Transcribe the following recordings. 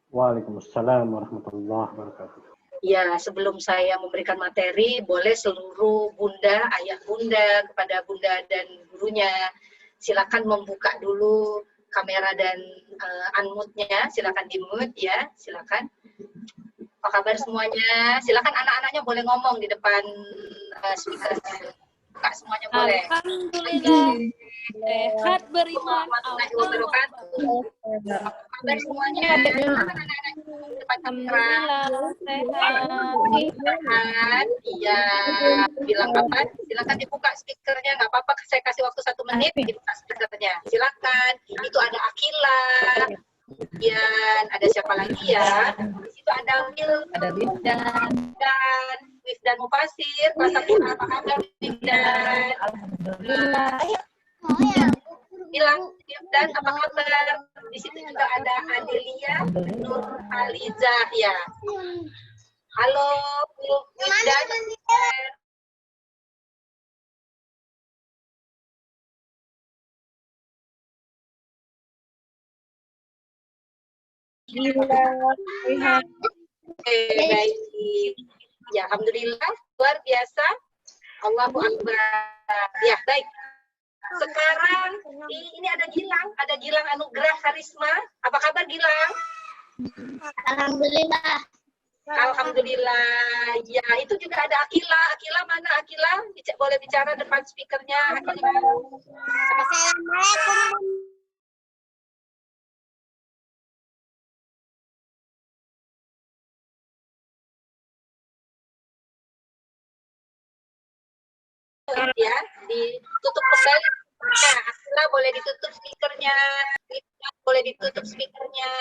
Waalaikumsalam warahmatullahi wabarakatuh. Ya, sebelum saya memberikan materi, boleh seluruh bunda, ayah bunda, kepada bunda dan gurunya, silakan membuka dulu kamera dan unmute-nya, silakan di-mute ya, silakan. Apa kabar semuanya? Silakan anak-anaknya boleh ngomong di depan speaker. Buka semuanya boleh. Alhamdulillah. Sehat beriman. Apa kabar semuanya? Anak-anak di depan kamera. Sehat. Iya. Bilang kapan? Silakan dibuka speakernya. Nggak apa-apa. Saya kasih waktu 1 menit dibuka speakernya. Silakan. Itu ada Akila. Kemudian ada siapa lagi ya? Di situ ada Wifdan Mufasir. Apa kabar Wifdan? Alhamdulillah. Bilang Wifdan apa kabar? Di situ juga ada Adelia Nur Aliza ya. Halo Wifdan. Baik. Ya, alhamdulillah luar biasa. Allahu Akbar. Ya, baik. Sekarang ini ada Gilang Anugrah Karisma. Apa kabar Gilang? Alhamdulillah. Alhamdulillah. Ya, itu juga ada Akila. Akila mana Akila? Boleh bicara depan speakernya. Akila. Assalamualaikum. Ya, ditutup kembali. Nah, Akila boleh ditutup speakernya. Boleh ditutup speakernya.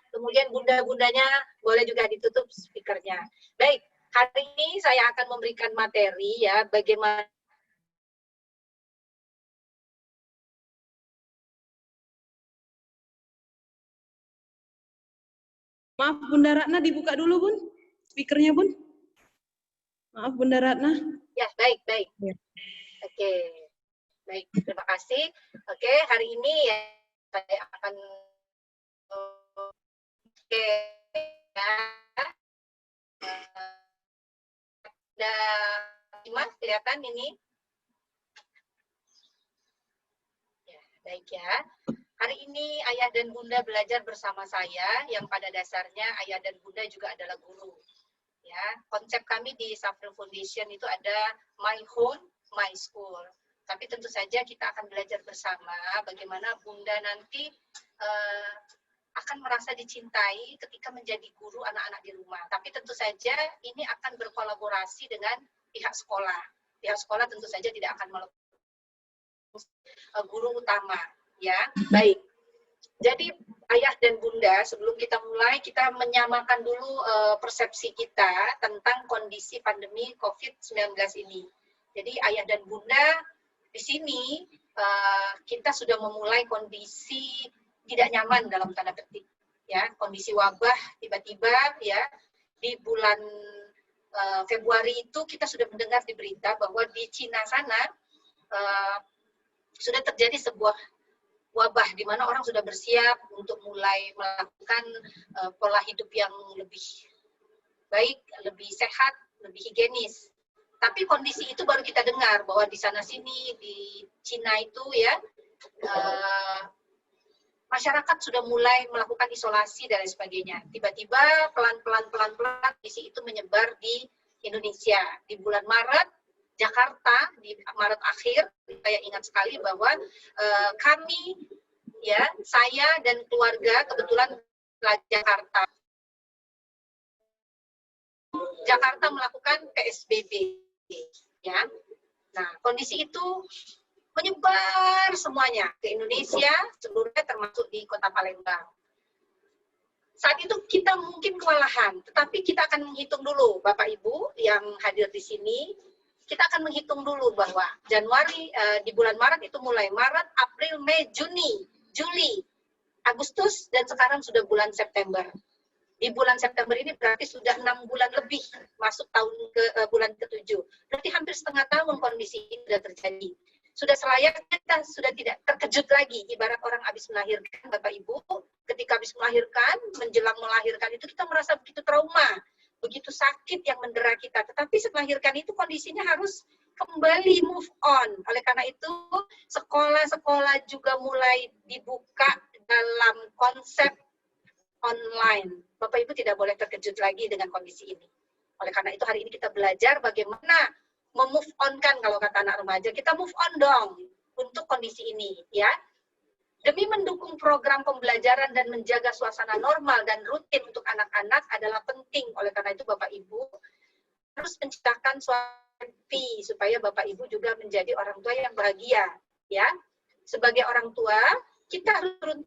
Kemudian bunda-bundanya boleh juga ditutup speakernya. Baik, hari ini saya akan memberikan materi ya, bagaimana Maaf Bunda Ratna, dibuka dulu Bun, speakernya Bun. Maaf Bunda Ratna. Ya, baik. Ya. Oke. Baik, terima kasih. Oke, hari ini ya saya akan ya. Ada Mas kelihatan ini? Ya, baik ya. Hari ini Ayah dan Bunda belajar bersama saya, yang pada dasarnya Ayah dan Bunda juga adalah guru. Ya, konsep kami di Safril Foundation itu ada My Home, My School. Tapi tentu saja kita akan belajar bersama bagaimana Bunda nanti akan merasa dicintai ketika menjadi guru anak-anak di rumah. Tapi tentu saja ini akan berkolaborasi dengan pihak sekolah. Pihak sekolah tentu saja tidak akan melakukan guru utama. Ya, baik. Jadi Ayah dan Bunda, sebelum kita mulai, kita menyamakan dulu persepsi kita tentang kondisi pandemi COVID-19 ini. Jadi Ayah dan Bunda, di sini kita sudah memulai kondisi tidak nyaman dalam tanda petik. Ya, kondisi wabah tiba-tiba ya di bulan Februari itu kita sudah mendengar di berita bahwa di Cina sana sudah terjadi sebuah wabah di mana orang sudah bersiap untuk mulai melakukan pola hidup yang lebih baik, lebih sehat, lebih higienis. Tapi kondisi itu baru kita dengar bahwa di sana sini di Cina itu ya masyarakat sudah mulai melakukan isolasi dan lain sebagainya. Tiba-tiba pelan-pelan kondisi itu menyebar di Indonesia. Di bulan Maret Jakarta di Maret akhir saya ingat sekali bahwa kami ya saya dan keluarga kebetulan Jakarta melakukan PSBB ya. Nah, kondisi itu menyebar semuanya ke Indonesia seluruhnya termasuk di Kota Palembang. Saat itu kita mungkin kewalahan, tetapi kita akan menghitung dulu Bapak Ibu yang hadir di sini. Kita akan menghitung dulu bahwa Januari di bulan Maret itu mulai Maret, April, Mei, Juni, Juli, Agustus dan sekarang sudah bulan September. Di bulan September ini berarti sudah 6 bulan lebih masuk tahun ke bulan ke-7. Berarti hampir setengah tahun kondisi ini sudah terjadi. sudah selayaknya kita sudah tidak terkejut lagi. Ibarat orang habis melahirkan, Bapak Ibu, ketika habis melahirkan, menjelang melahirkan itu kita merasa begitu trauma, begitu sakit yang mendera kita. Tetapi setelah melahirkan itu kondisinya harus kembali move on. Oleh karena itu, sekolah-sekolah juga mulai dibuka dalam konsep online. Bapak Ibu tidak boleh terkejut lagi dengan kondisi ini. Oleh karena itu hari ini kita belajar bagaimana memove on kan kalau kata anak remaja, kita move on dong untuk kondisi ini ya. Demi mendukung program pembelajaran dan menjaga suasana normal dan rutin untuk anak-anak adalah penting. Oleh karena itu Bapak Ibu harus menciptakan suasana supaya Bapak Ibu juga menjadi orang tua yang bahagia ya. Sebagai orang tua kita harus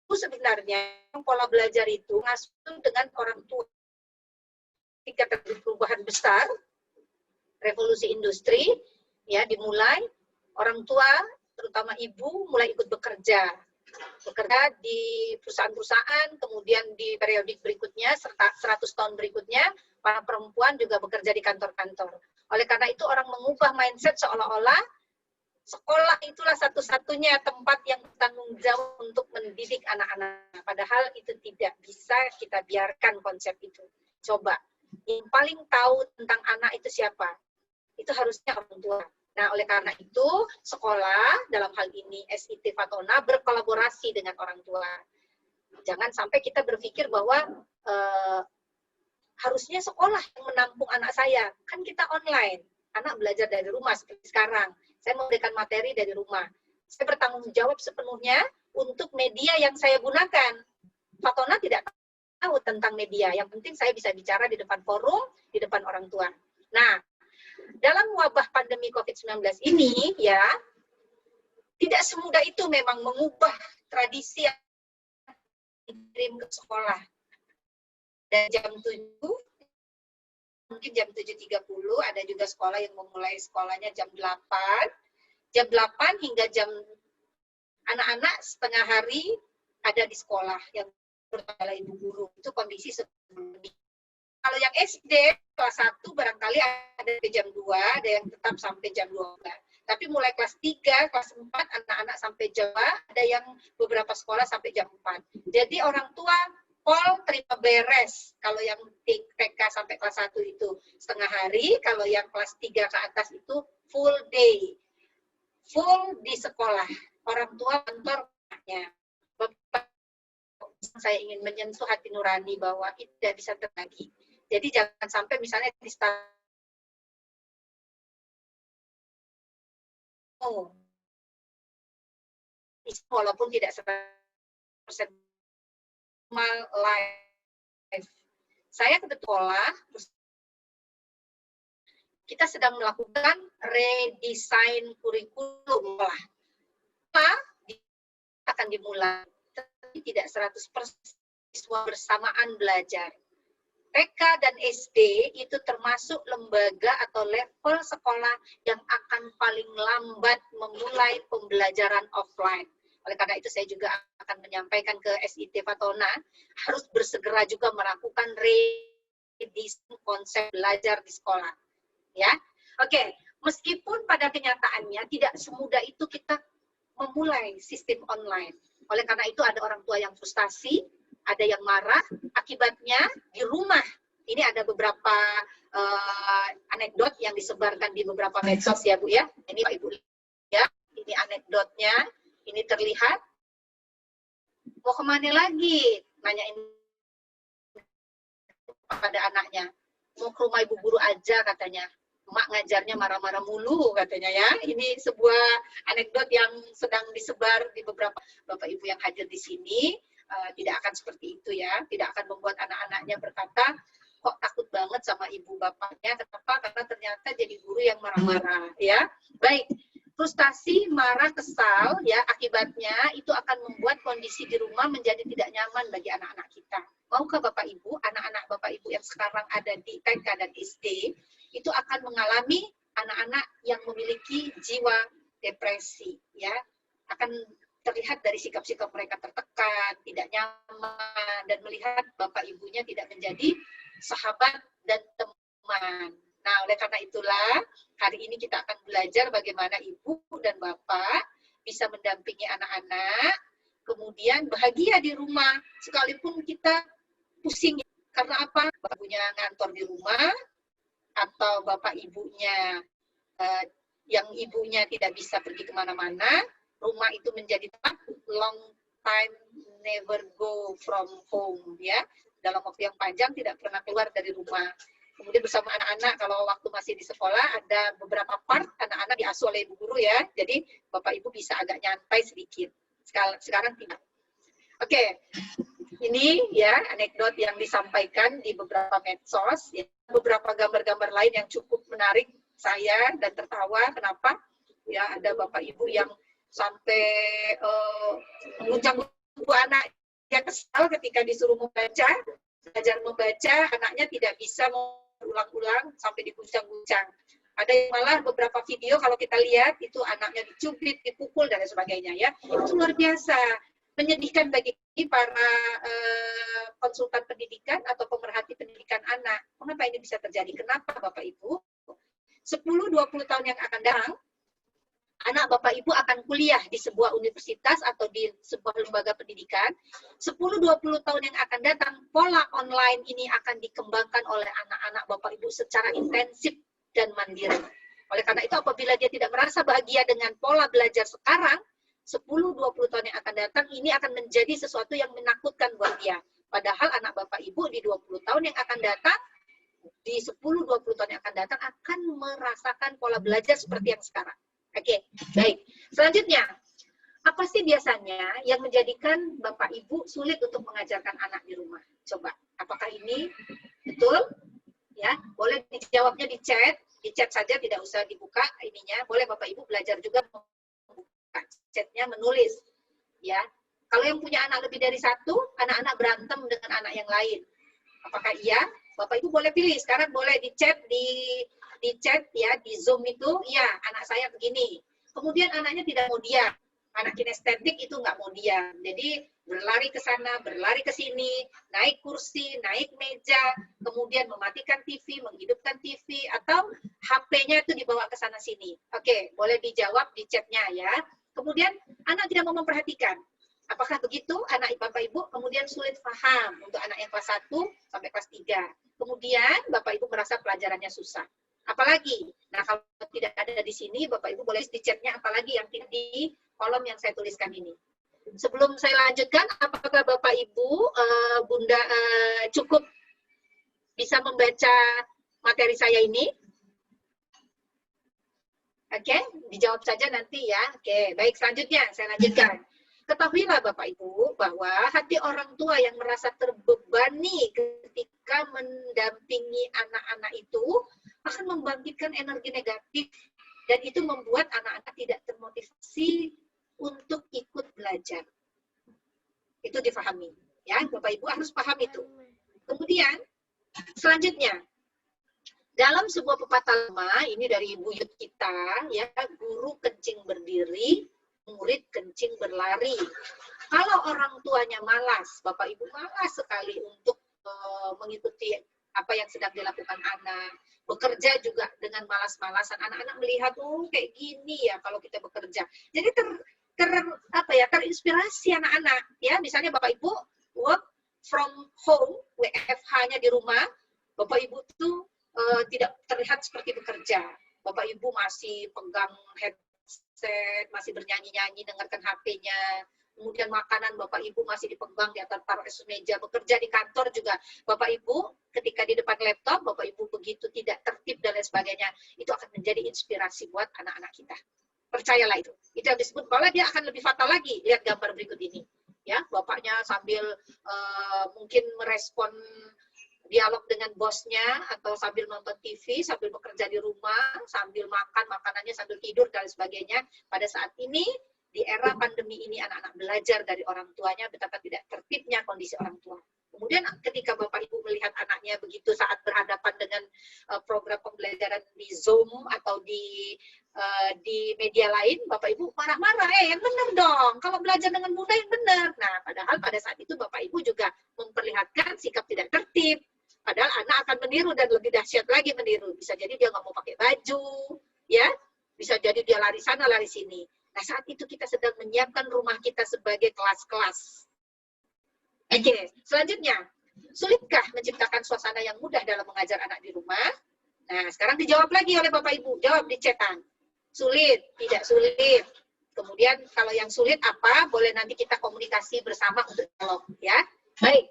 sebenarnya pola belajar itu ngasuh dengan orang tua. Ketika terjadi perubahan besar, revolusi industri ya dimulai, orang tua terutama ibu mulai ikut bekerja di perusahaan-perusahaan, kemudian di periodik berikutnya serta 100 tahun berikutnya para perempuan juga bekerja di kantor-kantor. Oleh karena itu orang mengubah mindset seolah-olah sekolah itulah satu-satunya tempat yang bertanggung jawab untuk mendidik anak-anak, padahal itu tidak bisa kita biarkan konsep itu. Coba yang paling tahu tentang anak itu siapa? Itu harusnya orang tua. Nah, oleh karena itu, sekolah dalam hal ini SIT Fatona berkolaborasi dengan orang tua. Jangan sampai kita berpikir bahwa harusnya sekolah yang menampung anak saya. Kan kita online, anak belajar dari rumah seperti sekarang. Saya memberikan materi dari rumah. Saya bertanggung jawab sepenuhnya untuk media yang saya gunakan. Fatona tidak tahu tentang media. Yang penting saya bisa bicara di depan forum, di depan orang tua. Nah, dalam wabah pandemi COVID-19 ini, ya, tidak semudah itu memang mengubah tradisi yang dikirim ke sekolah. Dan jam 7, mungkin jam 7.30, ada juga sekolah yang memulai sekolahnya jam 8. Jam 8 hingga jam anak-anak setengah hari ada di sekolah yang bertala ibu guru. Itu kondisi sebelumnya. Kalau yang SD, kelas 1 barangkali ada ke jam 2, ada yang tetap sampai jam 12. Tapi mulai kelas 3, kelas 4, anak-anak sampai jam 4, ada yang beberapa sekolah sampai jam 4. Jadi orang tua, pol terima beres. Kalau yang TK sampai kelas 1 itu setengah hari, kalau yang kelas 3 ke atas itu full day. Full di sekolah. Orang tua kantornya. Saya ingin menyentuh hati nurani bahwa itu tidak bisa terjadi. Jadi jangan sampai misalnya di walaupun tidak 100% live. Saya kebetulan kita sedang melakukan redesign kurikulum lah. Akan dimulai, tapi tidak 100% siswa bersamaan belajar. TK dan SD itu termasuk lembaga atau level sekolah yang akan paling lambat memulai pembelajaran offline. Oleh karena itu saya juga akan menyampaikan ke SIT Fatona harus bersegera juga melakukan redesign konsep belajar di sekolah. Ya, oke. Meskipun pada kenyataannya tidak semudah itu kita memulai sistem online. Oleh karena itu ada orang tua yang frustasi, ada yang marah, akibatnya di rumah. Ini ada beberapa anekdot yang disebarkan di beberapa medsos ya Bu ya. Ini Pak Ibu ya, ini anekdotnya, ini terlihat. Mau kemana lagi? Nanyain pada anaknya. Mau ke rumah ibu guru aja katanya. Mak ngajarnya marah-marah mulu katanya ya. Ini sebuah anekdot yang sedang disebar di beberapa Bapak Ibu yang hadir di sini. Tidak akan seperti itu ya, tidak akan membuat anak-anaknya berkata, kok takut banget sama ibu bapaknya, kenapa? Karena ternyata jadi guru yang marah-marah ya. Baik, frustasi, marah, kesal ya, akibatnya itu akan membuat kondisi di rumah menjadi tidak nyaman bagi anak-anak kita. Maukah Bapak Ibu, anak-anak Bapak Ibu yang sekarang ada di TK dan SD, itu akan mengalami anak-anak yang memiliki jiwa depresi ya, akan terlihat dari sikap-sikap mereka tertekan, tidak nyaman, dan melihat bapak ibunya tidak menjadi sahabat dan teman. Nah, oleh karena itulah hari ini kita akan belajar bagaimana ibu dan bapak bisa mendampingi anak-anak, kemudian bahagia di rumah, sekalipun kita pusing. Karena apa? Ibunya ngantor di rumah, atau bapak ibunya yang ibunya tidak bisa pergi kemana-mana, rumah itu menjadi tempat long time never go from home, ya, dalam waktu yang panjang tidak pernah keluar dari rumah. Kemudian bersama anak-anak, kalau waktu masih di sekolah, ada beberapa part anak-anak diasuh oleh ibu guru, ya, jadi bapak ibu bisa agak nyantai sedikit. Sekarang tidak. Oke, ini ya anekdot yang disampaikan di beberapa medsos, ya. Beberapa gambar-gambar lain yang cukup menarik saya dan tertawa. Kenapa? Ya, ada bapak ibu yang sampai menguncang-uncang anak, yang kesal ketika disuruh membaca, belajar membaca, anaknya tidak bisa berulang-ulang sampai diguncang-guncang. Ada yang malah beberapa video kalau kita lihat itu anaknya dicubit, dipukul dan sebagainya, ya. Itu luar biasa. Menyedihkan bagi para konsultan pendidikan atau pemerhati pendidikan anak. Mengapa ini bisa terjadi? Kenapa Bapak Ibu? 10-20 tahun yang akan datang, anak Bapak Ibu akan kuliah di sebuah universitas atau di sebuah lembaga pendidikan. 10-20 tahun yang akan datang, pola online ini akan dikembangkan oleh anak-anak Bapak Ibu secara intensif dan mandiri. Oleh karena itu, apabila dia tidak merasa bahagia dengan pola belajar sekarang, 10-20 tahun yang akan datang, ini akan menjadi sesuatu yang menakutkan buat dia. Padahal anak Bapak Ibu di 20 tahun yang akan datang, di 10-20 tahun yang akan datang, akan merasakan pola belajar seperti yang sekarang. Oke, baik. Selanjutnya, apa sih biasanya yang menjadikan Bapak Ibu sulit untuk mengajarkan anak di rumah? Coba, apakah ini betul? Ya, boleh dijawabnya di chat saja, tidak usah dibuka ininya. Boleh Bapak Ibu belajar juga chatnya menulis, ya. Kalau yang punya anak lebih dari satu, anak-anak berantem dengan anak yang lain. Apakah iya? Bapak Ibu boleh pilih. Sekarang boleh di chat ya, di Zoom itu, ya anak saya begini. Kemudian anaknya tidak mau diam. Anak kinestetik itu nggak mau diam. Jadi berlari ke sana, berlari ke sini, naik kursi, naik meja, kemudian mematikan TV, menghidupkan TV, atau HP-nya itu dibawa ke sana sini. Oke, boleh dijawab di chatnya ya. Kemudian anak tidak mau memperhatikan. Apakah begitu anak Bapak Ibu? Kemudian sulit paham untuk anak yang kelas 1 sampai kelas 3. Kemudian Bapak Ibu merasa pelajarannya susah. Apalagi, nah kalau tidak ada di sini, Bapak Ibu boleh di chatnya apalagi yang tidak di kolom yang saya tuliskan ini. Sebelum saya lanjutkan, apakah Bapak Ibu, Bunda cukup bisa membaca materi saya ini? Oke, dijawab saja nanti ya. Oke, baik, selanjutnya saya lanjutkan. Ketahuilah Bapak Ibu bahwa hati orang tua yang merasa terbebani ketika mendampingi anak-anak itu akan membangkitkan energi negatif dan itu membuat anak-anak tidak termotivasi untuk ikut belajar. Itu difahami. Ya, Bapak Ibu harus paham itu. Kemudian, selanjutnya, dalam sebuah pepatah lama, ini dari buyut kita, ya, guru kencing berdiri, murid kencing berlari. Kalau orang tuanya malas, Bapak Ibu malas sekali untuk mengikuti apa yang sedang dilakukan anak. Bekerja juga dengan malas-malasan. Anak-anak melihat, oh kayak gini ya kalau kita bekerja. Jadi terinspirasi anak-anak. Ya, misalnya Bapak Ibu work from home, WFH-nya di rumah, Bapak Ibu tuh tidak terlihat seperti bekerja. Bapak Ibu masih pegang headset, masih bernyanyi-nyanyi, dengarkan HP-nya. Kemudian makanan Bapak Ibu masih dipegang di atas taruh meja. Bekerja di kantor juga Bapak Ibu ketika di depan laptop, Bapak Ibu begitu tidak tertib dan lain sebagainya. Itu akan menjadi inspirasi buat anak-anak kita. Percayalah itu. Itu yang disebut, malah dia akan lebih fatal lagi. Lihat gambar berikut ini. Ya, bapaknya sambil mungkin merespon dialog dengan bosnya, atau sambil nonton TV, sambil bekerja di rumah, sambil makan, makanannya sambil tidur, dan sebagainya. Pada saat ini, di era pandemi ini, anak-anak belajar dari orang tuanya betapa tidak tertibnya kondisi orang tua. Kemudian ketika Bapak Ibu melihat anaknya begitu saat berhadapan dengan program pembelajaran di Zoom atau di media lain, Bapak Ibu marah-marah, yang benar dong, kalau belajar dengan mudah yang benar. Nah, padahal pada saat itu Bapak Ibu juga memperlihatkan sikap tidak tertib. Padahal anak akan meniru dan lebih dahsyat lagi meniru. Bisa jadi dia nggak mau pakai baju, ya. Bisa jadi dia lari sana, lari sini. Nah, saat itu kita sedang menyiapkan rumah kita sebagai kelas-kelas. Oke, selanjutnya, sulitkah menciptakan suasana yang mudah dalam mengajar anak di rumah? Nah, sekarang dijawab lagi oleh Bapak Ibu. Jawab di chatan. Sulit, tidak sulit. Kemudian kalau yang sulit apa? Boleh nanti kita komunikasi bersama untuk dialog, ya. Baik.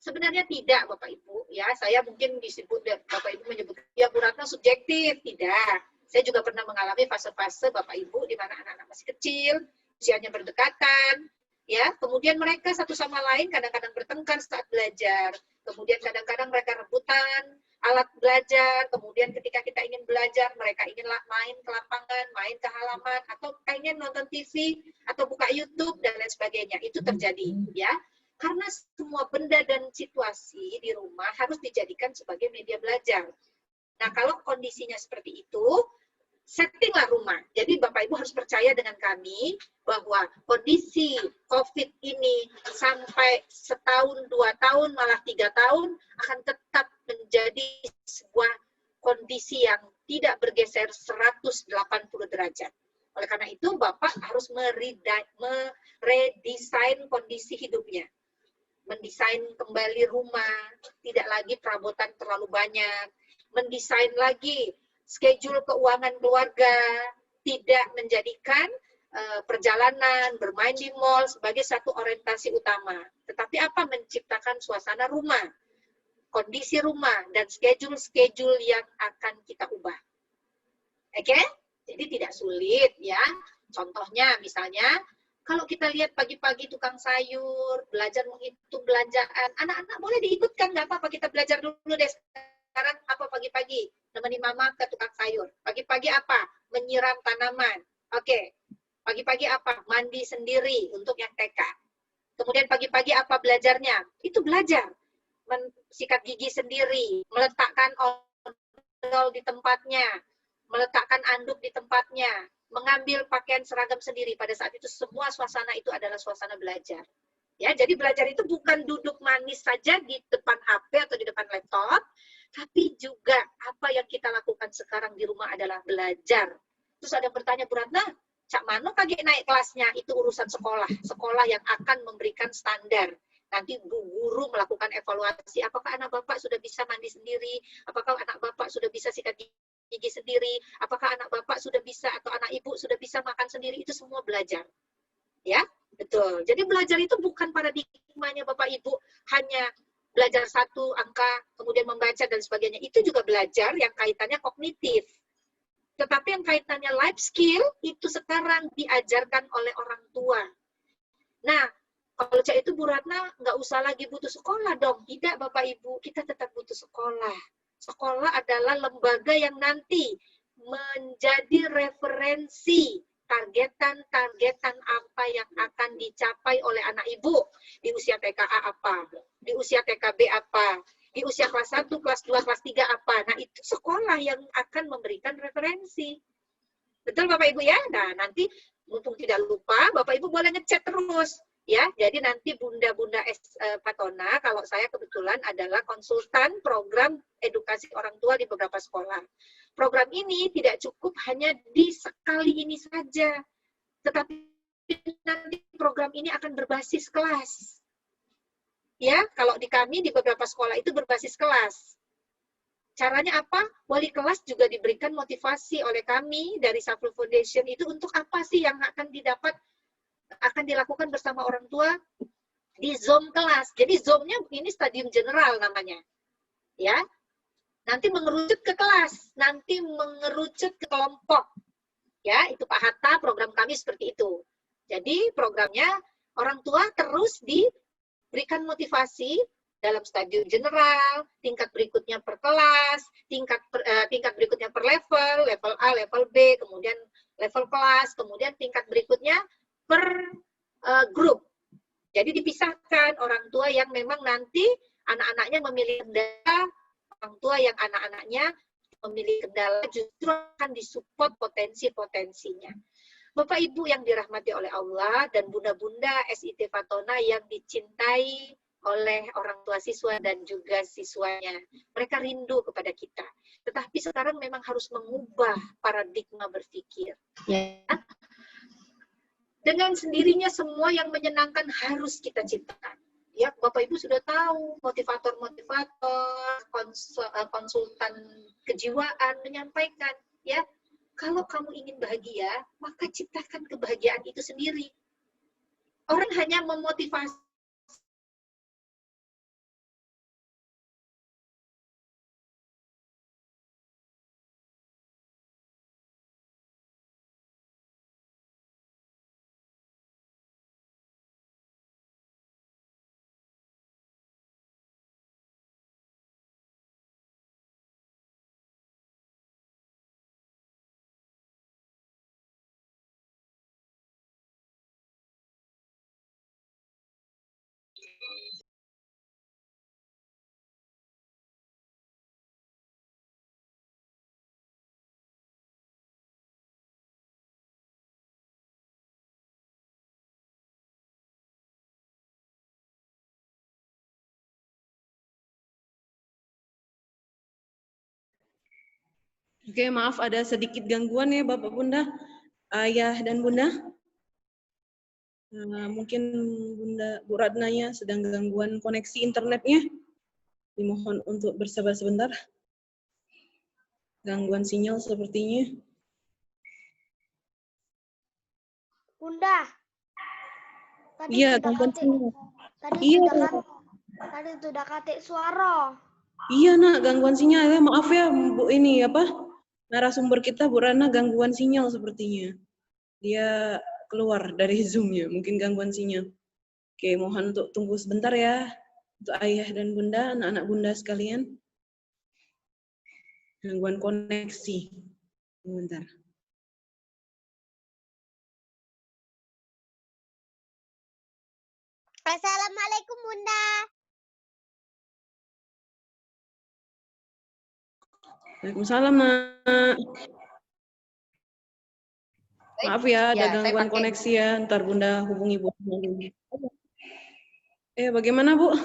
Sebenarnya tidak, Bapak Ibu. Ya, saya mungkin disebut Bapak Ibu menyebut ya Bu Ratna subjektif. Tidak. Saya juga pernah mengalami fase-fase Bapak Ibu di mana anak-anak masih kecil, usianya berdekatan, ya. Kemudian mereka satu sama lain kadang-kadang bertengkar saat belajar. Kemudian kadang-kadang mereka rebutan alat belajar. Kemudian ketika kita ingin belajar, mereka ingin main ke lapangan, main ke halaman, atau pengen nonton TV atau buka YouTube dan lain sebagainya. Itu terjadi, ya. Karena semua benda dan situasi di rumah harus dijadikan sebagai media belajar. Nah, kalau kondisinya seperti itu, settinglah rumah. Jadi Bapak Ibu harus percaya dengan kami bahwa kondisi COVID ini sampai setahun, 2 tahun, malah 3 tahun akan tetap menjadi sebuah kondisi yang tidak bergeser 180 derajat. Oleh karena itu, Bapak harus meredesain kondisi hidupnya. Mendesain kembali rumah, tidak lagi perabotan terlalu banyak, mendesain lagi schedule keuangan keluarga, tidak menjadikan perjalanan, bermain di mall sebagai satu orientasi utama. Tetapi apa? Menciptakan suasana rumah, kondisi rumah, dan schedule-schedule yang akan kita ubah. Oke? Jadi tidak sulit, ya. Contohnya misalnya, kalau kita lihat pagi-pagi tukang sayur, belajar menghitung belanjaan, anak-anak boleh diikutkan, nggak apa-apa, kita belajar dulu deh sekarang apa pagi-pagi, nemeni mama ke tukang sayur. Pagi-pagi apa? Menyiram tanaman. Oke. Pagi-pagi apa? Mandi sendiri untuk yang TK. Kemudian pagi-pagi apa belajarnya? Itu belajar. Sikat gigi sendiri, meletakkan odol di tempatnya, meletakkan anduk di tempatnya, mengambil pakaian seragam sendiri. Pada saat itu semua suasana itu adalah suasana belajar. Ya, jadi belajar itu bukan duduk manis saja di depan HP atau di depan laptop, tapi juga apa yang kita lakukan sekarang di rumah adalah belajar. Terus ada yang bertanya, Bu Ratna, Cak Mano kaget naik kelasnya, itu urusan sekolah. Sekolah yang akan memberikan standar. Nanti Bu Guru melakukan evaluasi, apakah anak Bapak sudah bisa mandi sendiri, apakah anak Bapak sudah bisa sikat gigi sendiri, apakah anak Bapak sudah bisa atau anak Ibu sudah bisa makan sendiri, itu semua belajar. Ya, betul. Jadi belajar itu bukan paradigmanya Bapak Ibu hanya belajar satu angka, kemudian membaca dan sebagainya. Itu juga belajar yang kaitannya kognitif. Tetapi yang kaitannya life skill, itu sekarang diajarkan oleh orang tua. Nah, kalau cak itu Bu Ratna, nggak usah lagi butuh sekolah dong. Tidak Bapak Ibu, kita tetap butuh sekolah. Sekolah adalah lembaga yang nanti menjadi referensi targetan apa yang akan dicapai oleh anak ibu di usia TKA apa, di usia TKB apa, di usia kelas 1, kelas 2, kelas 3 apa. Nah, itu sekolah yang akan memberikan referensi. Betul Bapak Ibu ya? Nah, nanti mumpung tidak lupa, Bapak Ibu boleh ngechat terus. Ya, jadi nanti Bunda-Bunda Patona, kalau saya kebetulan adalah konsultan program edukasi orang tua di beberapa sekolah. Program ini tidak cukup hanya di sekali ini saja, tetapi nanti program ini akan berbasis kelas. Ya, kalau di kami di beberapa sekolah itu berbasis kelas. Caranya apa? Wali kelas juga diberikan motivasi oleh kami dari Safrul Foundation itu untuk apa sih yang akan dilakukan bersama orang tua di Zoom kelas. Jadi Zoom-nya ini stadium general namanya. Ya. Nanti mengerucut ke kelas, nanti mengerucut ke kelompok. Ya, itu Pak Hatta program kami seperti itu. Jadi programnya orang tua terus diberikan motivasi dalam stadium general, tingkat berikutnya per kelas, tingkat berikutnya per level A, level B, kemudian level kelas, kemudian tingkat berikutnya per grup. Jadi dipisahkan orang tua yang memang nanti anak-anaknya memilih kendala, orang tua yang anak-anaknya memilih kendala justru akan disupport potensi-potensinya. Bapak Ibu yang dirahmati oleh Allah dan bunda-bunda SIT Fatona yang dicintai oleh orang tua siswa dan juga siswanya. Mereka rindu kepada kita. Tetapi sekarang memang harus mengubah paradigma berpikir. Ya. Dengan sendirinya semua yang menyenangkan harus kita ciptakan. Ya, Bapak Ibu sudah tahu motivator-motivator, konsultan kejiwaan menyampaikan, ya, kalau kamu ingin bahagia, maka ciptakan kebahagiaan itu sendiri. Orang hanya memotivasi Oke, maaf ada sedikit gangguan ya Bapak Bunda, Ayah dan Bunda. Mungkin Bunda Bu Ratnanya sedang gangguan koneksi internetnya. Dimohon untuk bersabar sebentar. Gangguan sinyal sepertinya. Bunda. Iya, gangguan sinyal. Tadi sudah kate suara. Iya nak, gangguan sinyal. Maaf ya Bu, ini apa? Narasumber kita Bu Rana gangguan sinyal sepertinya. Dia keluar dari Zoom-nya, mungkin gangguan sinyal. Oke, mohon untuk tunggu sebentar ya. Untuk Ayah dan Bunda, anak-anak Bunda sekalian. Gangguan koneksi. Sebentar. Assalamualaikum Bunda. Waalaikumsalam, Nak. Maaf ya, ada gangguan koneksi ya. Ntar Bunda hubungi Bu. Bagaimana Bu?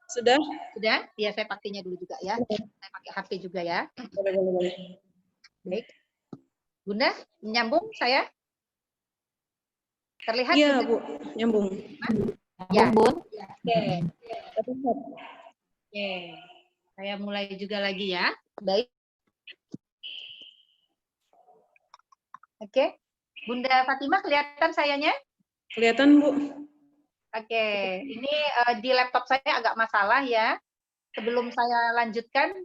Sudah? Sudah? Ya, saya pakainya dulu juga ya. Saya pakai HP juga ya. Boleh. Baik. Bunda, nyambung saya? Terlihat? Iya, Bu. Nyambung. Ya, Bun. Oke. Oke. Saya mulai juga lagi ya. Baik. Oke. Bunda Fatimah, kelihatan sayanya? Kelihatan, Bu. Oke. Ini di laptop saya agak masalah ya. Sebelum saya lanjutkan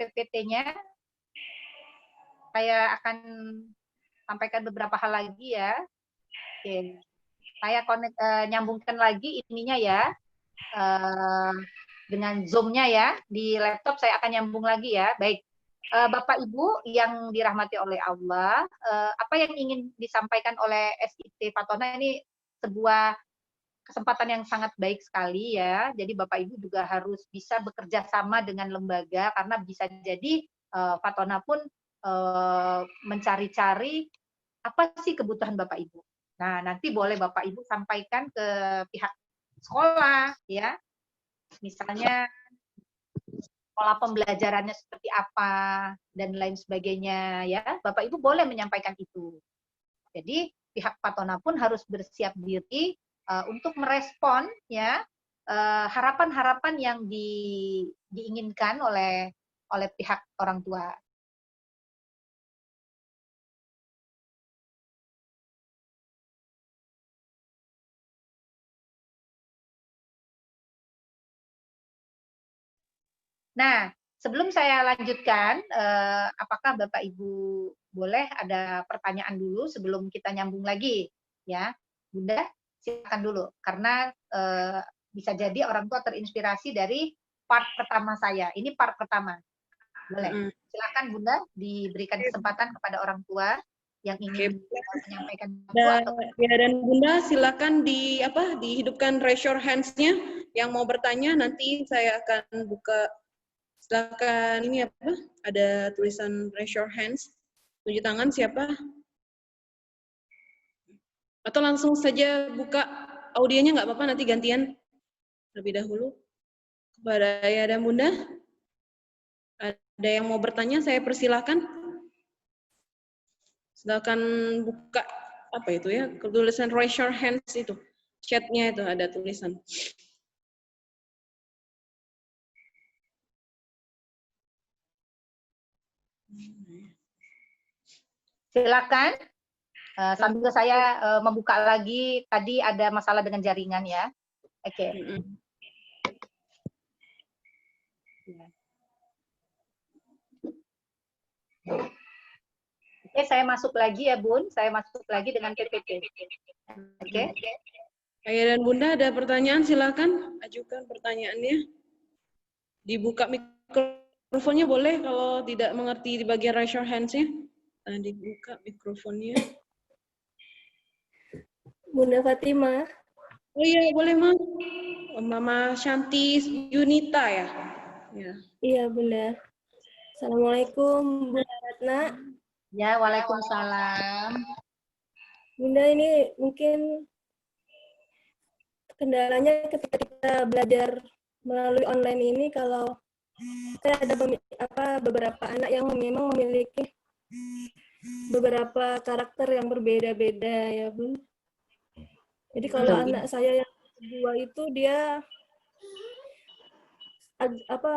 PPT-nya, saya akan sampaikan beberapa hal lagi ya. Oke. Saya nyambungkan lagi ininya ya. Dengan Zoom-nya ya. Di laptop saya akan nyambung lagi ya. Baik. Bapak Ibu yang dirahmati oleh Allah, apa yang ingin disampaikan oleh SIT Fatona ini sebuah kesempatan yang sangat baik sekali ya. Jadi Bapak Ibu juga harus bisa bekerja sama dengan lembaga karena bisa jadi Fatona pun mencari-cari apa sih kebutuhan Bapak Ibu. Nah, nanti boleh Bapak Ibu sampaikan ke pihak sekolah ya. Misalnya pola pembelajarannya seperti apa dan lain sebagainya ya. Bapak Ibu boleh menyampaikan itu. Jadi pihak Fatona pun harus bersiap diri untuk merespon ya harapan-harapan yang diinginkan oleh pihak orang tua. Nah, sebelum saya lanjutkan, apakah Bapak Ibu boleh ada pertanyaan dulu sebelum kita nyambung lagi, ya, Bunda, silakan dulu, karena bisa jadi orang tua terinspirasi dari part pertama saya. Ini part pertama, boleh. Silakan Bunda, diberikan kesempatan kepada orang tua yang ingin menyampaikan. Dan Bunda, silakan dihidupkan raise your hands-nya. Yang mau bertanya nanti saya akan buka. Silakan ini ada tulisan raise your hands. Tunjuk tangan siapa? Atau langsung saja buka audionya nggak apa-apa, nanti gantian. terlebih dahulu. Kepada Ayah dan Bunda, ada yang mau bertanya, saya persilahkan. Silakan buka apa itu ya, tulisan raise your hands itu, chatnya itu ada tulisan. Silakan. Sambil saya membuka lagi, tadi ada masalah dengan jaringan ya. Oke. Oke, saya masuk lagi ya Bun. Saya masuk lagi dengan PPT. Oke. Ayah dan Bunda ada pertanyaan, silakan ajukan pertanyaannya. Dibuka mikrofonnya boleh, kalau tidak mengerti di bagian raise your hands-nya. Nah, dibuka mikrofonnya. Bunda Fatima. Oh iya, boleh Mas. Mama Shanti Yunita ya? Ya. Iya Bunda. Assalamualaikum Bunda Ratna. Ya, waalaikumsalam. Bunda, ini mungkin kendalanya ketika kita belajar melalui online ini, kalau saya ada beberapa anak yang memang memiliki beberapa karakter yang berbeda-beda ya Bun. Jadi kalau anak saya yang kedua itu dia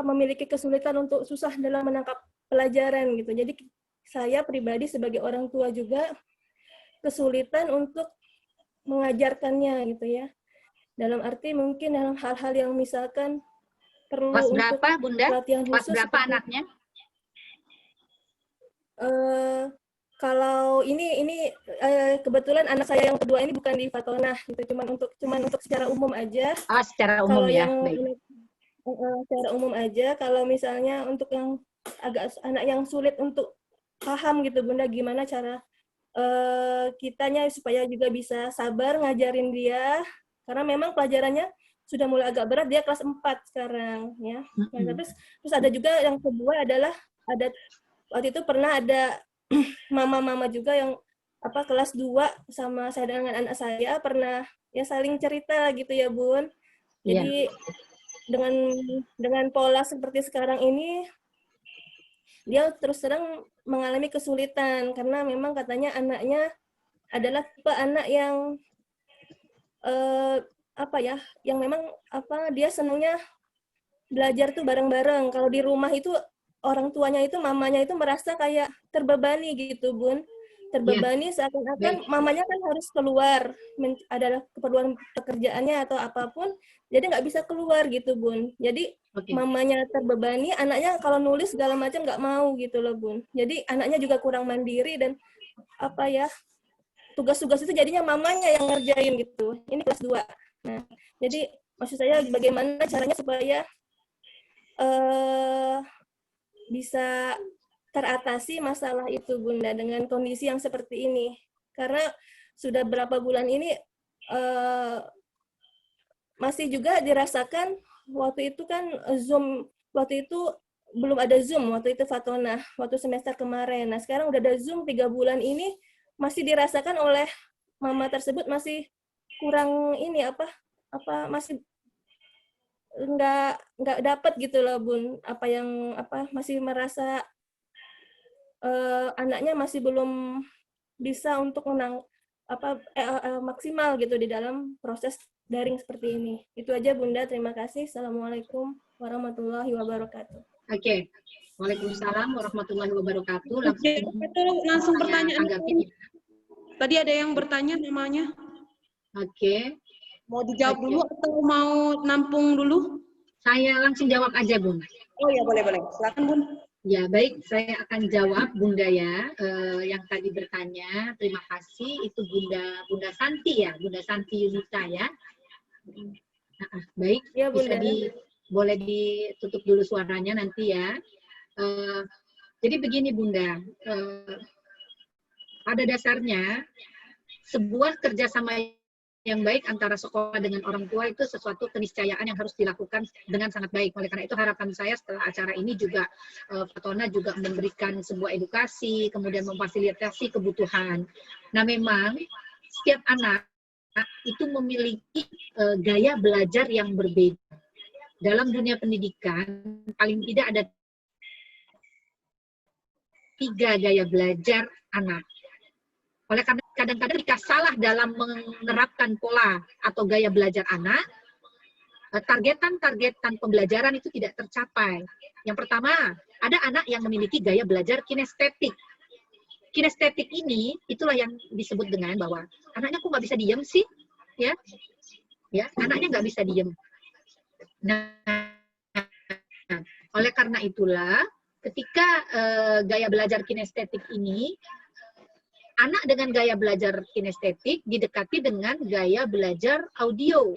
memiliki kesulitan untuk susah dalam menangkap pelajaran gitu. Jadi saya pribadi sebagai orang tua juga kesulitan untuk mengajarkannya gitu ya. Dalam arti mungkin dalam hal-hal yang misalkan perlu Kelas untuk berapa Bunda? pelatihan Kelas khusus. berapa anaknya? Kalau ini kebetulan anak saya yang kedua ini bukan di Fatonah gitu, cuman untuk secara umum aja. Ah, secara umum Kalau ya. yang Baik. secara umum aja, kalau misalnya untuk yang agak anak yang sulit untuk paham gitu Bunda, gimana cara kitanya supaya juga bisa sabar ngajarin dia, karena memang pelajarannya sudah mulai agak berat, dia kelas 4 sekarang ya. Nah, terus ada juga yang kedua adalah waktu itu pernah ada mama-mama juga yang kelas 2 sama saya dengan anak saya pernah ya saling cerita gitu ya Bun. Jadi dengan pola seperti sekarang ini dia terus terang mengalami kesulitan karena memang katanya anaknya adalah tipe anak yang yang memang dia senangnya belajar tuh bareng-bareng. Kalau di rumah itu orang tuanya itu, mamanya itu merasa kayak terbebani gitu Bun. Terbebani seakan-akan mamanya kan harus keluar, adalah keperluan pekerjaannya atau apapun, jadi nggak bisa keluar gitu Bun. Jadi mamanya terbebani, anaknya kalau nulis segala macam nggak mau gitu loh Bun. Jadi anaknya juga kurang mandiri dan tugas-tugas itu jadinya mamanya yang ngerjain gitu. Ini kelas 2. Nah, jadi maksud saya bagaimana caranya supaya bisa teratasi masalah itu Bunda dengan kondisi yang seperti ini. Karena sudah berapa bulan ini masih juga dirasakan, waktu itu kan Zoom, waktu itu belum ada Zoom, waktu itu Fatonah, waktu semester kemarin. Nah sekarang udah ada Zoom 3 bulan ini, masih dirasakan oleh mama tersebut masih kurang ini masih nggak dapat gitu loh Bun, masih merasa anaknya masih belum bisa untuk maksimal gitu di dalam proses daring seperti ini. Itu aja Bunda, terima kasih. Assalamualaikum warahmatullahi wabarakatuh. Oke. Waalaikumsalam warahmatullahi wabarakatuh. Langsung pertanyaan. Tadi ada yang bertanya namanya. Oke. Mau dijawab dulu atau mau nampung dulu? Saya langsung jawab aja, Bun. Oh ya, boleh. Silakan, Bun. Ya, baik. Saya akan jawab, Bunda ya. Yang tadi bertanya, terima kasih. Itu Bunda Santi ya, Bunda Santi Yunita ya. Baik, ya, Bunda. Boleh ditutup dulu suaranya nanti ya. Jadi begini, Bunda. Pada dasarnya, sebuah kerjasama yang baik antara sekolah dengan orang tua itu sesuatu keniscayaan yang harus dilakukan dengan sangat baik. Oleh karena itu harapan saya setelah acara ini juga Fatona juga memberikan sebuah edukasi, kemudian memfasilitasi kebutuhan. Nah memang setiap anak itu memiliki gaya belajar yang berbeda. Dalam dunia pendidikan, paling tidak ada 3 gaya belajar anak. Oleh karena kadang-kadang jika salah dalam menerapkan pola atau gaya belajar anak, targetan pembelajaran itu tidak tercapai. Yang pertama, ada anak yang memiliki gaya belajar kinestetik. Kinestetik ini, itulah yang disebut dengan bahwa anaknya kok nggak bisa diem sih, ya, anaknya nggak bisa diem. Nah, oleh karena itulah, ketika gaya belajar kinestetik ini, anak dengan gaya belajar kinestetik didekati dengan gaya belajar audio.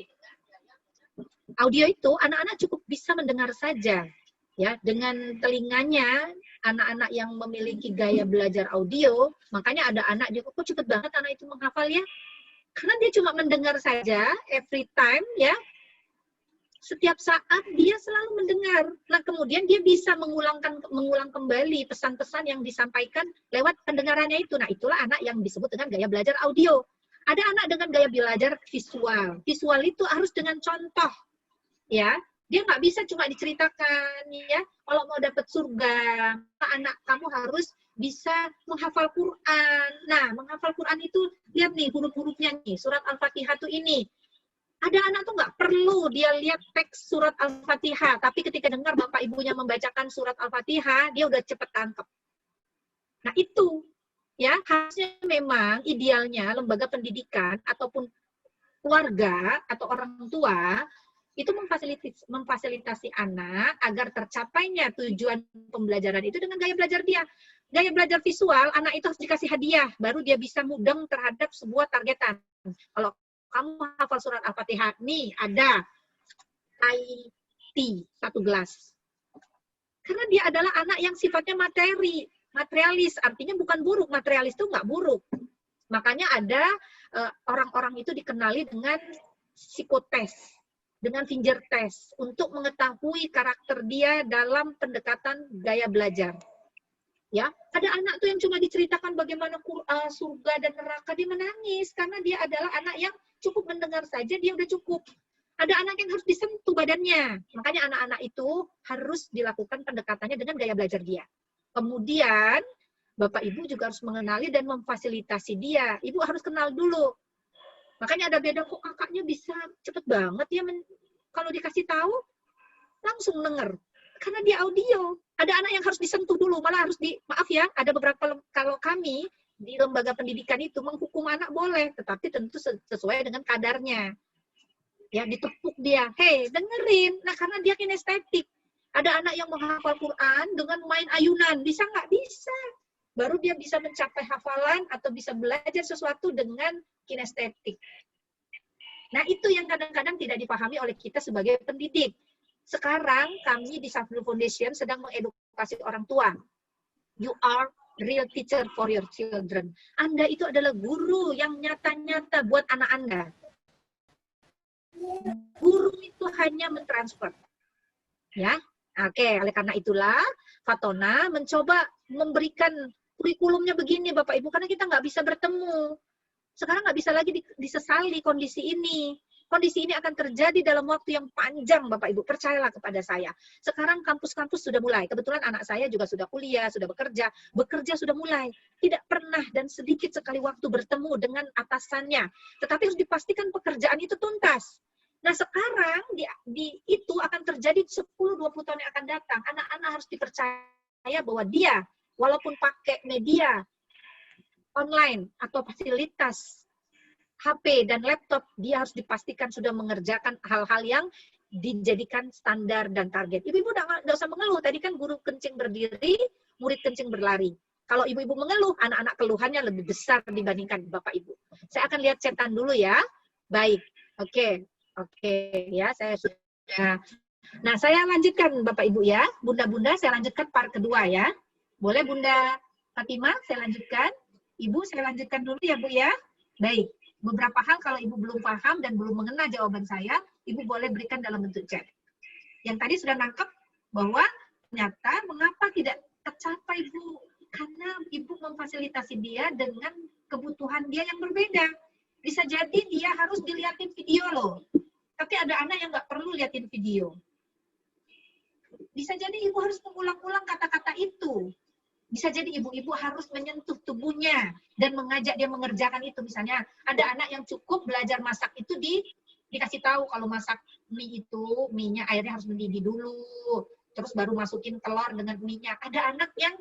Audio itu anak-anak cukup bisa mendengar saja, ya, dengan telinganya. Anak-anak yang memiliki gaya belajar audio, makanya ada anak juga, kok cepet banget anak itu menghafal ya? Karena dia cuma mendengar saja, every time, ya. Setiap saat dia selalu mendengar. Nah, kemudian dia bisa mengulang kembali pesan-pesan yang disampaikan lewat pendengarannya itu. Nah, itulah anak yang disebut dengan gaya belajar audio. Ada anak dengan gaya belajar visual. Visual itu harus dengan contoh, ya. Dia nggak bisa cuma diceritakan, ya. Kalau mau dapat surga, anak kamu harus bisa menghafal Quran. Nah, menghafal Quran itu, lihat nih huruf-hurufnya nih, surat Al-Fatihah tuh ini. Ada anak tuh nggak perlu dia lihat teks surat Al-Fatihah, tapi ketika dengar bapak ibunya membacakan surat Al-Fatihah, dia udah cepet tangkep. Nah itu, ya, harusnya memang idealnya lembaga pendidikan ataupun keluarga atau orang tua itu memfasilitasi anak agar tercapainya tujuan pembelajaran itu dengan gaya belajar dia. Gaya belajar visual, anak itu harus dikasih hadiah, baru dia bisa mudeng terhadap sebuah targetan. Kalau kamu hafal surat Al-Fatihah, nih ada IT, 1 gelas. Karena dia adalah anak yang sifatnya materialis, artinya bukan buruk, materialis itu nggak buruk. Makanya ada orang-orang itu dikenali dengan psikotes, dengan finger test, untuk mengetahui karakter dia dalam pendekatan gaya belajar. Ya, ada anak tuh yang cuma diceritakan bagaimana surga dan neraka, dia menangis karena dia adalah anak yang cukup mendengar saja, dia udah cukup. Ada anak yang harus disentuh badannya. Makanya anak-anak itu harus dilakukan pendekatannya dengan gaya belajar dia. Kemudian, Bapak Ibu juga harus mengenali dan memfasilitasi dia. Ibu harus kenal dulu. Makanya ada beda, kok kakaknya bisa cepet banget ya, kalau dikasih tahu, langsung denger. Karena dia audio. Ada anak yang harus disentuh dulu, malah harus maaf ya, ada beberapa, kalau kami di lembaga pendidikan itu menghukum anak boleh, tetapi tentu sesuai dengan kadarnya. Ya, ditepuk dia, hei dengerin. Nah, karena dia kinestetik. Ada anak yang menghafal Quran dengan main ayunan, bisa nggak? Bisa. Baru dia bisa mencapai hafalan atau bisa belajar sesuatu dengan kinestetik. Nah, itu yang kadang-kadang tidak dipahami oleh kita sebagai pendidik. Sekarang kami di Safrul Foundation sedang mengedukasi orang tua. You are real teacher for your children. Anda itu adalah guru yang nyata-nyata buat anak Anda. Guru itu hanya mentransfer. Ya, oke. Oleh karena itulah, Fatona mencoba memberikan kurikulumnya begini, Bapak Ibu, karena kita nggak bisa bertemu. Sekarang nggak bisa lagi disesali kondisi ini. Kondisi ini akan terjadi dalam waktu yang panjang, Bapak Ibu. Percayalah kepada saya. Sekarang kampus-kampus sudah mulai. Kebetulan anak saya juga sudah kuliah, sudah bekerja. Bekerja sudah mulai. Tidak pernah dan sedikit sekali waktu bertemu dengan atasannya. Tetapi harus dipastikan pekerjaan itu tuntas. Nah, sekarang itu akan terjadi 10-20 tahun yang akan datang. Anak-anak harus dipercaya bahwa dia, walaupun pakai media online atau fasilitas HP dan laptop, dia harus dipastikan sudah mengerjakan hal-hal yang dijadikan standar dan target. Ibu-ibu nggak usah mengeluh. Tadi kan guru kencing berdiri, murid kencing berlari. Kalau ibu-ibu mengeluh, anak-anak keluhannya lebih besar dibandingkan Bapak Ibu. Saya akan lihat chatan dulu ya. Baik, oke, ya saya sudah. Nah, saya lanjutkan Bapak Ibu ya. Bunda-bunda, saya lanjutkan part kedua ya. Boleh Bunda Fatimah, saya lanjutkan. Ibu, saya lanjutkan dulu ya Bu ya. Baik. Beberapa hal kalau Ibu belum paham dan belum mengena jawaban saya, Ibu boleh berikan dalam bentuk chat. Yang tadi sudah nangkep bahwa ternyata mengapa tidak tercapai Bu? Karena Ibu memfasilitasi dia dengan kebutuhan dia yang berbeda. Bisa jadi dia harus dilihatin video loh. Tapi ada anak yang nggak perlu liatin video. Bisa jadi ibu harus mengulang-ulang kata-kata itu. Bisa jadi ibu-ibu harus menyentuh tubuhnya dan mengajak dia mengerjakan itu. Misalnya ada anak yang cukup belajar masak itu dikasih tahu kalau masak mie itu, mie-nya airnya harus mendidih dulu. Terus baru masukin telur dengan mie-nya. Ada anak yang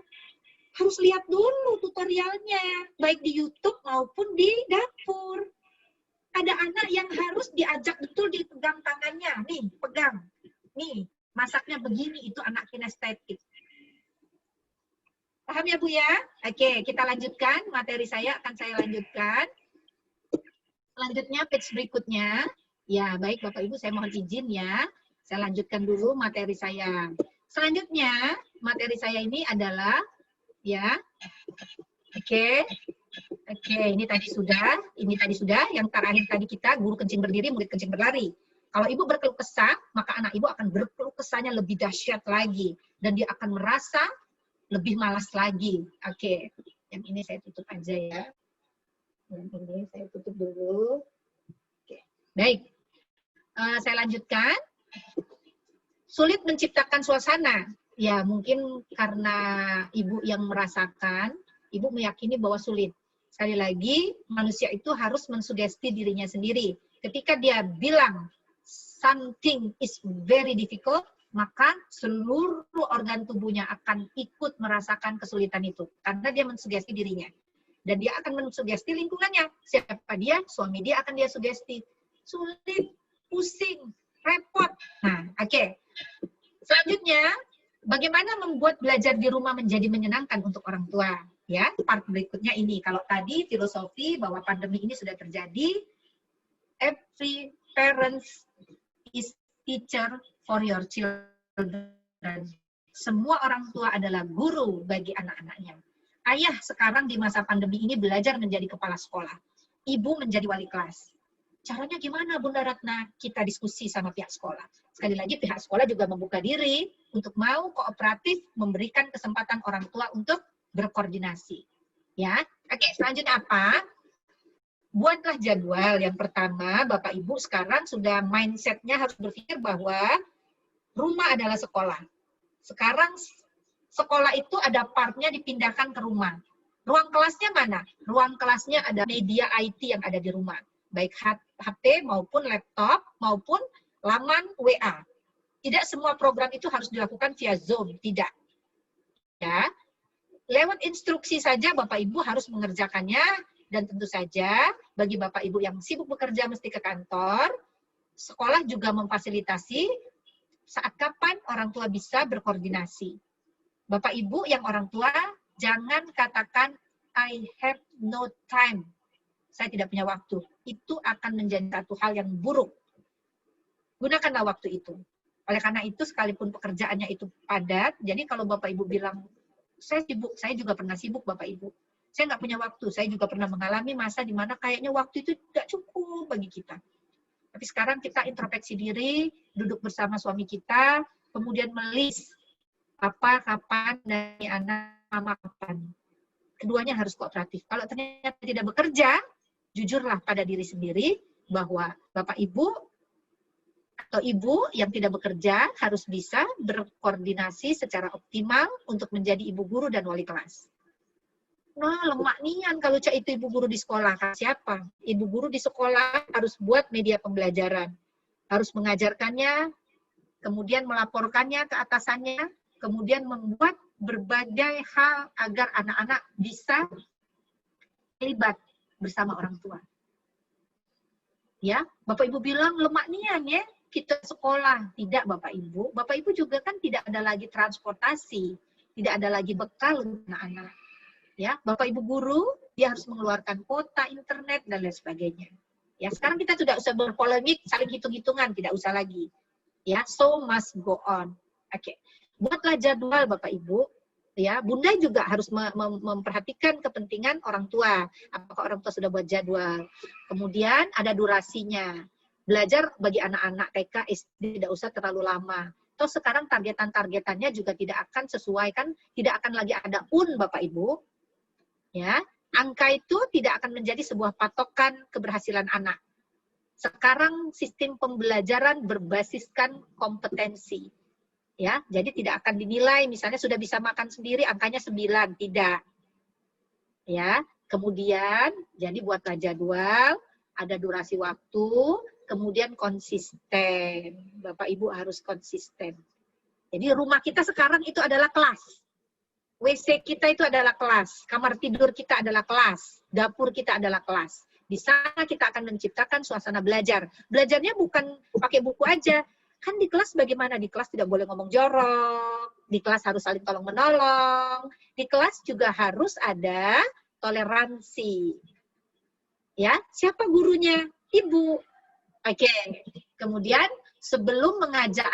harus lihat dulu tutorialnya, baik di YouTube maupun di dapur. Ada anak yang harus diajak betul dipegang tangannya. Nih, pegang. Nih, masaknya begini, itu anak kinestetik. Paham ya Bu ya? Oke, kita lanjutkan. Materi saya akan saya lanjutkan. Selanjutnya, page berikutnya. Ya, baik Bapak Ibu, saya mohon izin ya. Saya lanjutkan dulu materi saya. Selanjutnya, materi saya ini adalah, ya, oke, ini tadi sudah, yang terakhir tadi kita, guru kencing berdiri, murid kencing berlari. Kalau ibu berkeluh kesah, maka anak ibu akan berkeluh kesahnya lebih dahsyat lagi. Dan dia akan merasa lebih malas lagi. Oke, yang ini saya tutup aja ya. Yang ini saya tutup dulu. Oke, baik. Saya lanjutkan. Sulit menciptakan suasana. Ya, mungkin karena ibu yang merasakan, ibu meyakini bahwa sulit. Sekali lagi, manusia itu harus mensugesti dirinya sendiri. Ketika dia bilang something is very difficult, maka seluruh organ tubuhnya akan ikut merasakan kesulitan itu. Karena dia mensugesti dirinya. Dan dia akan mensugesti lingkungannya. Siapa dia? Suami dia akan dia sugesti. Sulit, pusing, repot. Nah, oke. Selanjutnya, bagaimana membuat belajar di rumah menjadi menyenangkan untuk orang tua? Ya, part berikutnya ini. Kalau tadi filosofi bahwa pandemi ini sudah terjadi, every parents is teacher for your children. Semua orang tua adalah guru bagi anak-anaknya. Ayah sekarang di masa pandemi ini belajar menjadi kepala sekolah. Ibu menjadi wali kelas. Caranya gimana Bunda Ratna? Kita diskusi sama pihak sekolah. Sekali lagi pihak sekolah juga membuka diri untuk mau kooperatif memberikan kesempatan orang tua untuk berkoordinasi. Ya, oke. Selanjutnya apa? Buatlah jadwal. Yang pertama, Bapak Ibu sekarang sudah mindset-nya harus berpikir bahwa rumah adalah sekolah. Sekarang sekolah itu ada part-nya dipindahkan ke rumah. Ruang kelasnya mana? Ruang kelasnya ada media IT yang ada di rumah. Baik HP maupun laptop maupun laman WA. Tidak semua program itu harus dilakukan via Zoom, tidak. Ya. Lewat instruksi saja Bapak Ibu harus mengerjakannya, dan tentu saja bagi Bapak Ibu yang sibuk bekerja mesti ke kantor, sekolah juga memfasilitasi saat kapan orang tua bisa berkoordinasi. Bapak Ibu yang orang tua jangan katakan I have no time. Saya tidak punya waktu. Itu akan menjadi satu hal yang buruk. Gunakanlah waktu itu. Oleh karena itu, sekalipun pekerjaannya itu padat, jadi kalau Bapak Ibu bilang, saya sibuk, saya juga pernah sibuk Bapak Ibu. Saya nggak punya waktu, saya juga pernah mengalami masa di mana kayaknya waktu itu tidak cukup bagi kita. Tapi sekarang kita introspeksi diri, duduk bersama suami kita, kemudian melis apa, kapan, dari anak, mama kapan. Keduanya harus kooperatif. Kalau ternyata tidak bekerja, jujurlah pada diri sendiri bahwa Bapak Ibu atau Ibu yang tidak bekerja harus bisa berkoordinasi secara optimal untuk menjadi ibu guru dan wali kelas. Nah, lemak nian kalau cak itu ibu guru di sekolah. Siapa? Ibu guru di sekolah harus buat media pembelajaran. Harus mengajarkannya, kemudian melaporkannya ke atasannya, kemudian membuat berbagai hal agar anak-anak bisa terlibat bersama orang tua. Ya, Bapak Ibu bilang lemak nian ya, kita sekolah. Tidak Bapak Ibu. Bapak Ibu juga kan tidak ada lagi transportasi, tidak ada lagi bekal untuk anak-anak. Ya, Bapak Ibu guru, dia harus mengeluarkan kuota internet dan lain sebagainya. Ya, sekarang kita tidak usah berpolemik, saling hitung-hitungan, tidak usah lagi. Ya, so must go on. Oke. Buatlah jadwal Bapak Ibu. Ya, Bunda juga harus memperhatikan kepentingan orang tua. Apakah orang tua sudah buat jadwal? Kemudian ada durasinya. Belajar bagi anak-anak TK SD tidak usah terlalu lama. Toh sekarang targetannya juga tidak akan sesuai kan, tidak akan lagi ada Bapak Ibu. Ya, angka itu tidak akan menjadi sebuah patokan keberhasilan anak. Sekarang sistem pembelajaran berbasiskan kompetensi. Ya, jadi tidak akan dinilai misalnya sudah bisa makan sendiri angkanya 9, tidak. Ya, kemudian jadi buatlah jadwal, ada durasi waktu, kemudian konsisten. Bapak Ibu harus konsisten. Jadi rumah kita sekarang itu adalah kelas. WC kita itu adalah kelas, kamar tidur kita adalah kelas, dapur kita adalah kelas. Di sana kita akan menciptakan suasana belajar. Belajarnya bukan pakai buku aja. Kan di kelas bagaimana? Di kelas tidak boleh ngomong jorok, di kelas harus saling tolong-menolong, di kelas juga harus ada toleransi. Ya, siapa gurunya? Ibu. Oke. Kemudian sebelum mengajar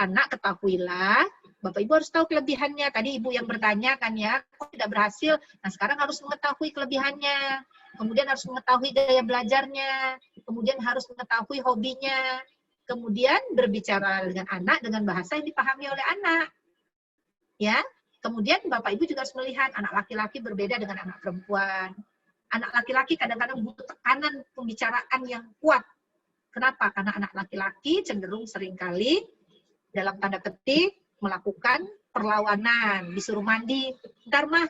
anak ketahuilah Bapak Ibu harus tahu kelebihannya. Tadi Ibu yang bertanya kan ya, kok tidak berhasil? Nah sekarang harus mengetahui kelebihannya. Kemudian harus mengetahui gaya belajarnya. Kemudian harus mengetahui hobinya. Kemudian berbicara dengan anak dengan bahasa yang dipahami oleh anak. Ya. Kemudian Bapak Ibu juga harus melihat anak laki-laki berbeda dengan anak perempuan. Anak laki-laki kadang-kadang butuh tekanan pembicaraan yang kuat. Kenapa? Karena anak laki-laki cenderung seringkali dalam tanda petik melakukan perlawanan, disuruh mandi, ntar mah,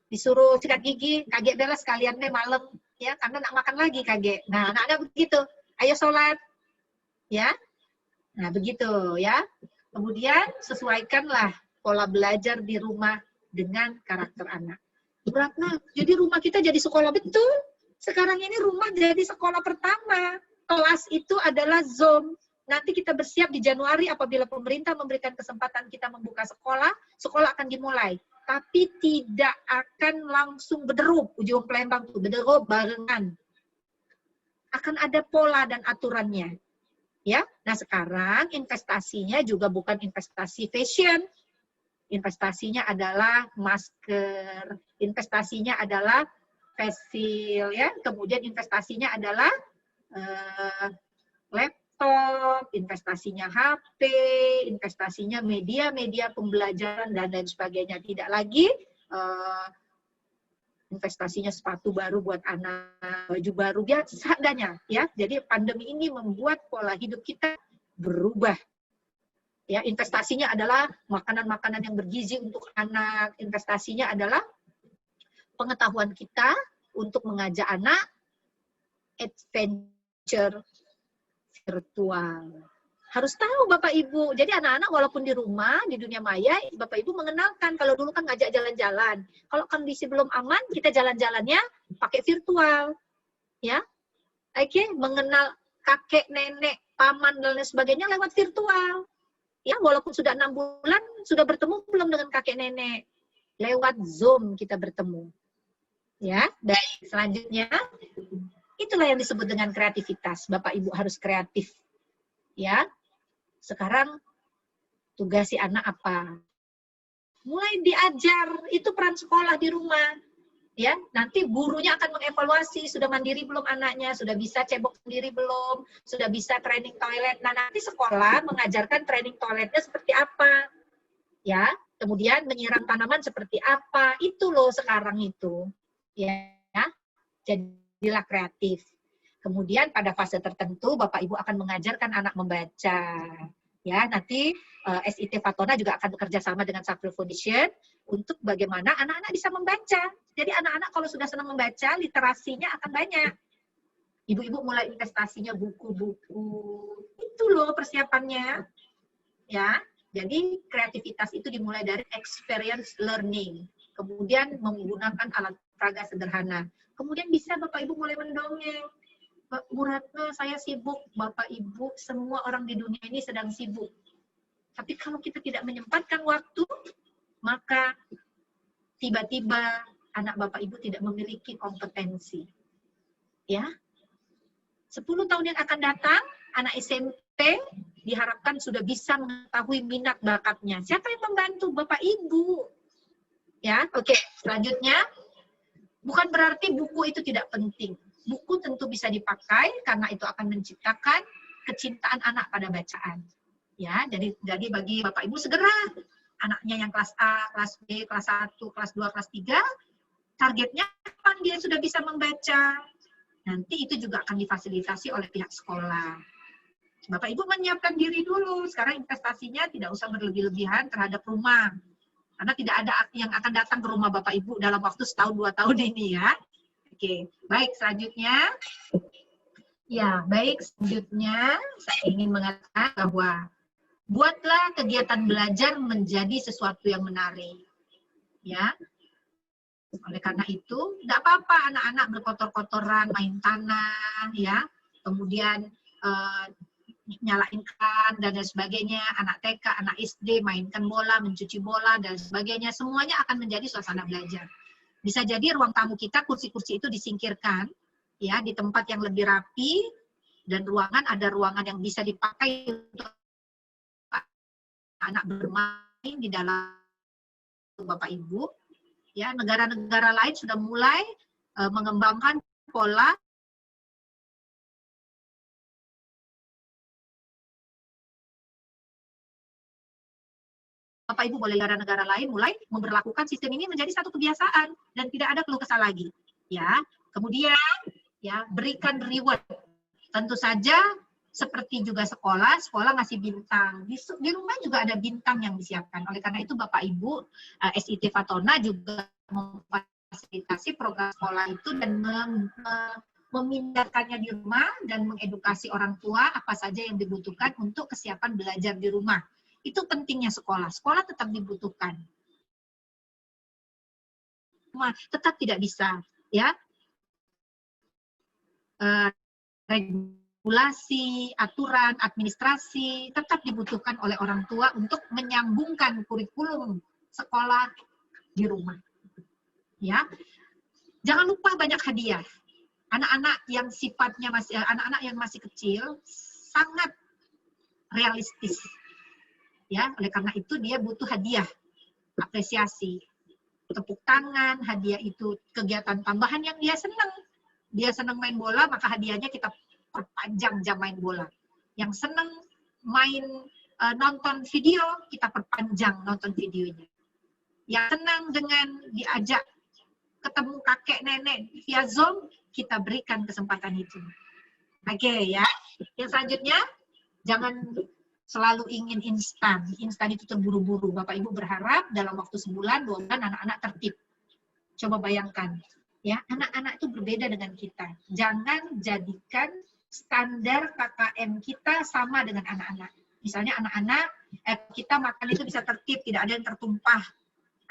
disuruh sikat gigi, kaget beres sekalian deh malam, ya, karena nak makan lagi kaget. Nah, anak-anak begitu, ayo sholat, ya, nah begitu, ya. Kemudian sesuaikanlah pola belajar di rumah dengan karakter anak. Beratnya, jadi rumah kita jadi sekolah betul. Sekarang ini rumah jadi sekolah pertama. Kelas itu adalah Zoom. Nanti kita bersiap di Januari apabila pemerintah memberikan kesempatan kita membuka sekolah, sekolah akan dimulai. Tapi tidak akan langsung bederup, ujung pelembang itu, bederup barengan. Akan ada pola dan aturannya. Ya, nah sekarang investasinya juga bukan investasi fashion. Investasinya adalah masker, investasinya adalah face-shield, ya. Kemudian investasinya adalah laptop, investasinya HP, investasinya media-media pembelajaran dan lain sebagainya. Tidak lagi investasinya sepatu baru buat anak, baju baru, biasa seadanya, ya. Jadi pandemi ini membuat pola hidup kita berubah. Ya, investasinya adalah makanan-makanan yang bergizi untuk anak, investasinya adalah pengetahuan kita untuk mengajak anak adventure virtual. Harus tahu Bapak Ibu. Jadi anak-anak walaupun di rumah, di dunia maya, Bapak Ibu mengenalkan. Kalau dulu kan ngajak jalan-jalan. Kalau kondisi belum aman, kita jalan-jalannya pakai virtual. Ya. Oke, mengenal kakek, nenek, paman, dan lain sebagainya lewat virtual. Ya, walaupun sudah 6 bulan, sudah bertemu belum dengan kakek nenek. Lewat Zoom kita bertemu. Ya, baik. Selanjutnya, itulah yang disebut dengan kreativitas. Bapak Ibu harus kreatif. Ya. Sekarang tugas si anak apa? Mulai diajar, itu peran sekolah di rumah. Ya, nanti gurunya akan mengevaluasi sudah mandiri belum anaknya, sudah bisa cebok sendiri belum, sudah bisa training toilet. Nah, nanti sekolah mengajarkan training toiletnya seperti apa. Ya, kemudian menyiram tanaman seperti apa. Itu loh sekarang itu. Ya, jadilah kreatif. Kemudian pada fase tertentu Bapak Ibu akan mengajarkan anak membaca. Ya, nanti SIT Fatona juga akan bekerja sama dengan Safril Foundation untuk bagaimana anak-anak bisa membaca. Jadi anak-anak kalau sudah senang membaca, literasinya akan banyak. Ibu-ibu mulai investasinya buku-buku. Itu loh persiapannya. Ya, jadi kreativitas itu dimulai dari experience learning. Kemudian menggunakan alat peraga sederhana. Kemudian bisa Bapak Ibu mulai mendongeng. Bu Ratna, saya sibuk. Bapak Ibu, semua orang di dunia ini sedang sibuk. Tapi kalau kita tidak menyempatkan waktu, maka tiba-tiba anak Bapak Ibu tidak memiliki kompetensi. Ya. 10 tahun yang akan datang, anak SMP diharapkan sudah bisa mengetahui minat bakatnya. Siapa yang membantu? Bapak Ibu. Ya, oke. Selanjutnya, bukan berarti buku itu tidak penting. Buku tentu bisa dipakai karena itu akan menciptakan kecintaan anak pada bacaan. Ya, jadi bagi Bapak Ibu segera anaknya yang kelas A, kelas B, kelas 1, kelas 2, kelas 3 Targetnya kapan dia sudah bisa membaca? Nanti itu juga akan difasilitasi oleh pihak sekolah. Bapak Ibu menyiapkan diri dulu. Sekarang investasinya tidak usah berlebih-lebihan terhadap rumah. Karena tidak ada yang akan datang ke rumah Bapak Ibu dalam waktu 1-2 tahun ini ya. Oke, baik selanjutnya. Ya, baik selanjutnya saya ingin mengatakan bahwa buatlah kegiatan belajar menjadi sesuatu yang menarik. Ya. Oleh karena itu, tidak apa-apa anak-anak berkotor-kotoran, main tanah, ya, kemudian nyalain keran dan sebagainya, anak TK, anak SD, mainkan bola, mencuci bola, dan sebagainya, semuanya akan menjadi suasana belajar. Bisa jadi ruang tamu kita, kursi-kursi itu disingkirkan, ya, di tempat yang lebih rapi, dan ada ruangan yang bisa dipakai untuk anak bermain di dalam Bapak Ibu. Ya, negara-negara lain sudah mulai mengembangkan pola Bapak Ibu boleh negara-negara lain mulai memberlakukan sistem ini menjadi satu kebiasaan dan tidak ada keluh kesah lagi. Ya, kemudian ya berikan reward. Tentu saja seperti juga sekolah ngasih bintang. Di rumah juga ada bintang yang disiapkan. Oleh karena itu Bapak Ibu SIT Fatona juga memfasilitasi program sekolah itu dan memindahkannya di rumah dan mengedukasi orang tua apa saja yang dibutuhkan untuk kesiapan belajar di rumah. Itu pentingnya sekolah. Sekolah tetap dibutuhkan. Tetap tidak bisa, ya. Regulasi, aturan, administrasi tetap dibutuhkan oleh orang tua untuk menyambungkan kurikulum sekolah di rumah. Ya. Jangan lupa banyak hadiah. Anak-anak yang sifatnya anak-anak yang masih kecil sangat realistis. Ya, oleh karena itu dia butuh hadiah, apresiasi, tepuk tangan, hadiah itu kegiatan tambahan yang dia senang. Dia senang main bola, maka hadiahnya kita perpanjang jam main bola. Yang senang nonton video, kita perpanjang nonton videonya. Yang senang dengan diajak ketemu kakek nenek via Zoom, kita berikan kesempatan itu. Oke, ya. Yang selanjutnya, jangan selalu ingin instan. Instan itu terburu-buru. Bapak Ibu berharap dalam waktu sebulan, 2 bulan anak-anak tertib. Coba bayangkan, ya, anak-anak itu berbeda dengan kita. Jangan jadikan standar KKM kita sama dengan anak-anak. Misalnya anak-anak kita makan itu bisa tertib, tidak ada yang tertumpah.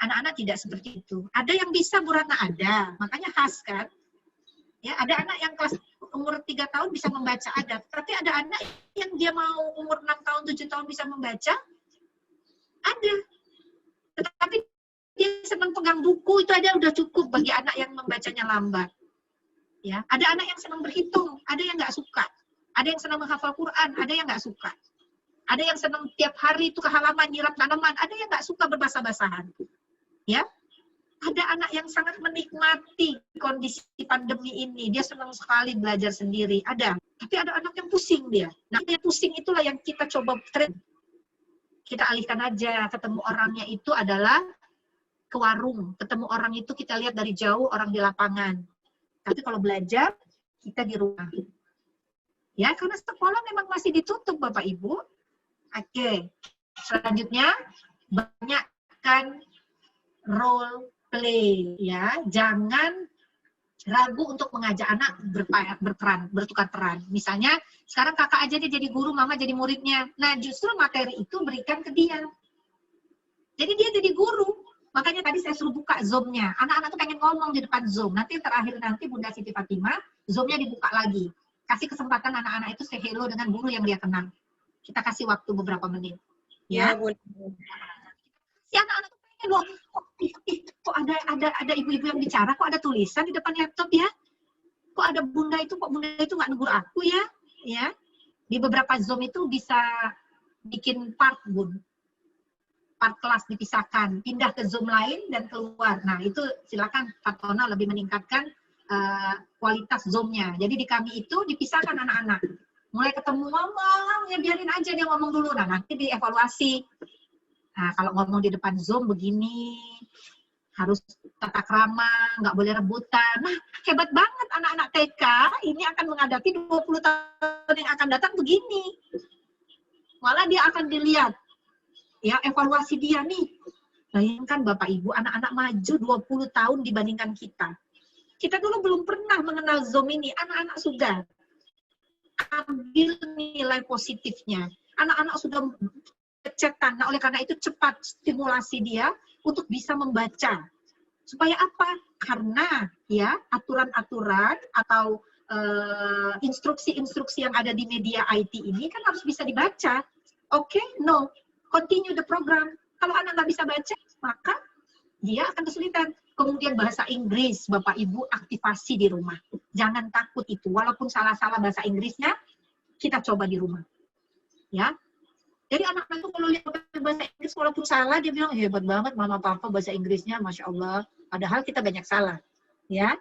Anak-anak tidak seperti itu. Ada yang bisa, Bu Ratna, ada. Makanya khas kan. Ya, ada anak yang kelas umur 3 tahun bisa membaca ada, tapi ada anak yang dia mau umur 6 tahun, 7 tahun bisa membaca, ada. Tetapi dia senang pegang buku, itu aja udah cukup bagi anak yang membacanya lambat. Ya, ada anak yang senang berhitung, ada yang nggak suka. Ada yang senang menghafal Quran, ada yang nggak suka. Ada yang senang tiap hari itu ke halaman nyiram tanaman, ada yang nggak suka berbahasa-basahan. Ya. Ada anak yang sangat menikmati kondisi pandemi ini. Dia senang sekali belajar sendiri. Ada. Tapi ada anak yang pusing dia. Nah, yang pusing itulah yang kita coba train. Kita alihkan aja. Ketemu orangnya itu adalah ke warung. Ketemu orang itu kita lihat dari jauh, orang di lapangan. Tapi kalau belajar, kita di rumah. Ya, karena sekolah memang masih ditutup, Bapak Ibu. Oke. Selanjutnya, banyakkan role play, ya, jangan ragu untuk mengajak anak bertukar peran. Misalnya, sekarang kakak aja dia jadi guru, mama jadi muridnya. Nah, justru materi itu berikan ke dia. Jadi dia jadi guru. Makanya tadi saya suruh buka Zoom-nya. Anak-anak tuh pengen ngomong di depan Zoom. Nanti terakhir Bunda Siti Fatimah, Zoom-nya dibuka lagi. Kasih kesempatan anak-anak itu say hello dengan guru yang dia kenal. Kita kasih waktu beberapa menit. Ya, Bunda. Si anak-anak loh, kok ada ibu-ibu yang bicara, kok ada tulisan di depan laptop ya? Kok ada Bunda itu nggak negur aku ya? Ya, di beberapa Zoom itu bisa bikin part, Bun. Part kelas dipisahkan, pindah ke Zoom lain dan keluar. Nah, itu silakan Fatona lebih meningkatkan kualitas Zoom-nya. Jadi di kami itu dipisahkan anak-anak. Mulai ketemu ngomong, ya biarin aja dia ngomong dulu. Nah, nanti dievaluasi. Nah, kalau ngomong di depan Zoom begini, harus tata krama, nggak boleh rebutan. Nah, hebat banget anak-anak TK ini akan menghadapi 20 tahun yang akan datang begini. Malah dia akan dilihat, ya evaluasi dia nih. Bayangkan Bapak Ibu, anak-anak maju 20 tahun dibandingkan kita. Kita dulu belum pernah mengenal Zoom ini, anak-anak sudah ambil nilai positifnya. Anak-anak sudah cetak. Nah, oleh karena itu cepat stimulasi dia untuk bisa membaca. Supaya apa? Karena ya aturan-aturan atau instruksi-instruksi yang ada di media IT ini kan harus bisa dibaca. Oke, no, continue the program. Kalau anak nggak bisa baca, maka dia akan kesulitan. Kemudian bahasa Inggris, Bapak Ibu aktivasi di rumah. Jangan takut itu, walaupun salah-salah bahasa Inggrisnya, kita coba di rumah. Ya. Jadi anak-anak itu kalau lihat bahasa Inggris, walaupun salah, dia bilang, hebat banget mama papa bahasa Inggrisnya, Masya Allah. Padahal kita banyak salah. Ya.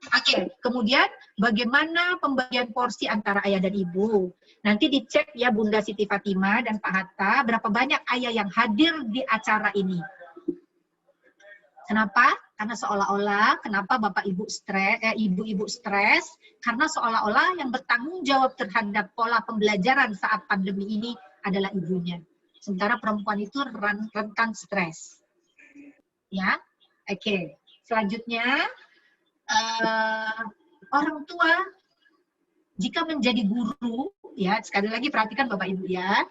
Oke, kemudian bagaimana pembagian porsi antara ayah dan ibu? Nanti dicek ya Bunda Siti Fatimah dan Pak Hatta, berapa banyak ayah yang hadir di acara ini. Kenapa? Karena seolah-olah, kenapa Bapak Ibu stres, ibu-ibu stres? Karena seolah-olah yang bertanggung jawab terhadap pola pembelajaran saat pandemi ini adalah ibunya. Sementara perempuan itu rentan stres. Ya, oke. Selanjutnya, orang tua jika menjadi guru, ya sekali lagi perhatikan Bapak Ibu ya.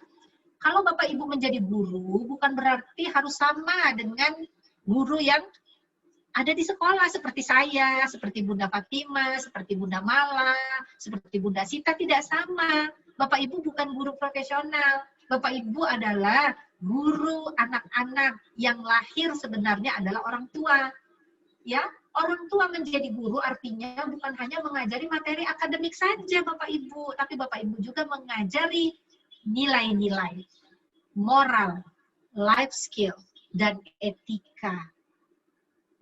Kalau Bapak Ibu menjadi guru, bukan berarti harus sama dengan guru yang ada di sekolah seperti saya, seperti Bunda Fatimah, seperti Bunda Mala, seperti Bunda Sita, tidak sama. Bapak Ibu bukan guru profesional. Bapak Ibu adalah guru anak-anak yang lahir sebenarnya adalah orang tua. Ya, orang tua menjadi guru artinya bukan hanya mengajari materi akademik saja Bapak Ibu, tapi Bapak Ibu juga mengajari nilai-nilai, moral, life skill, dan etika.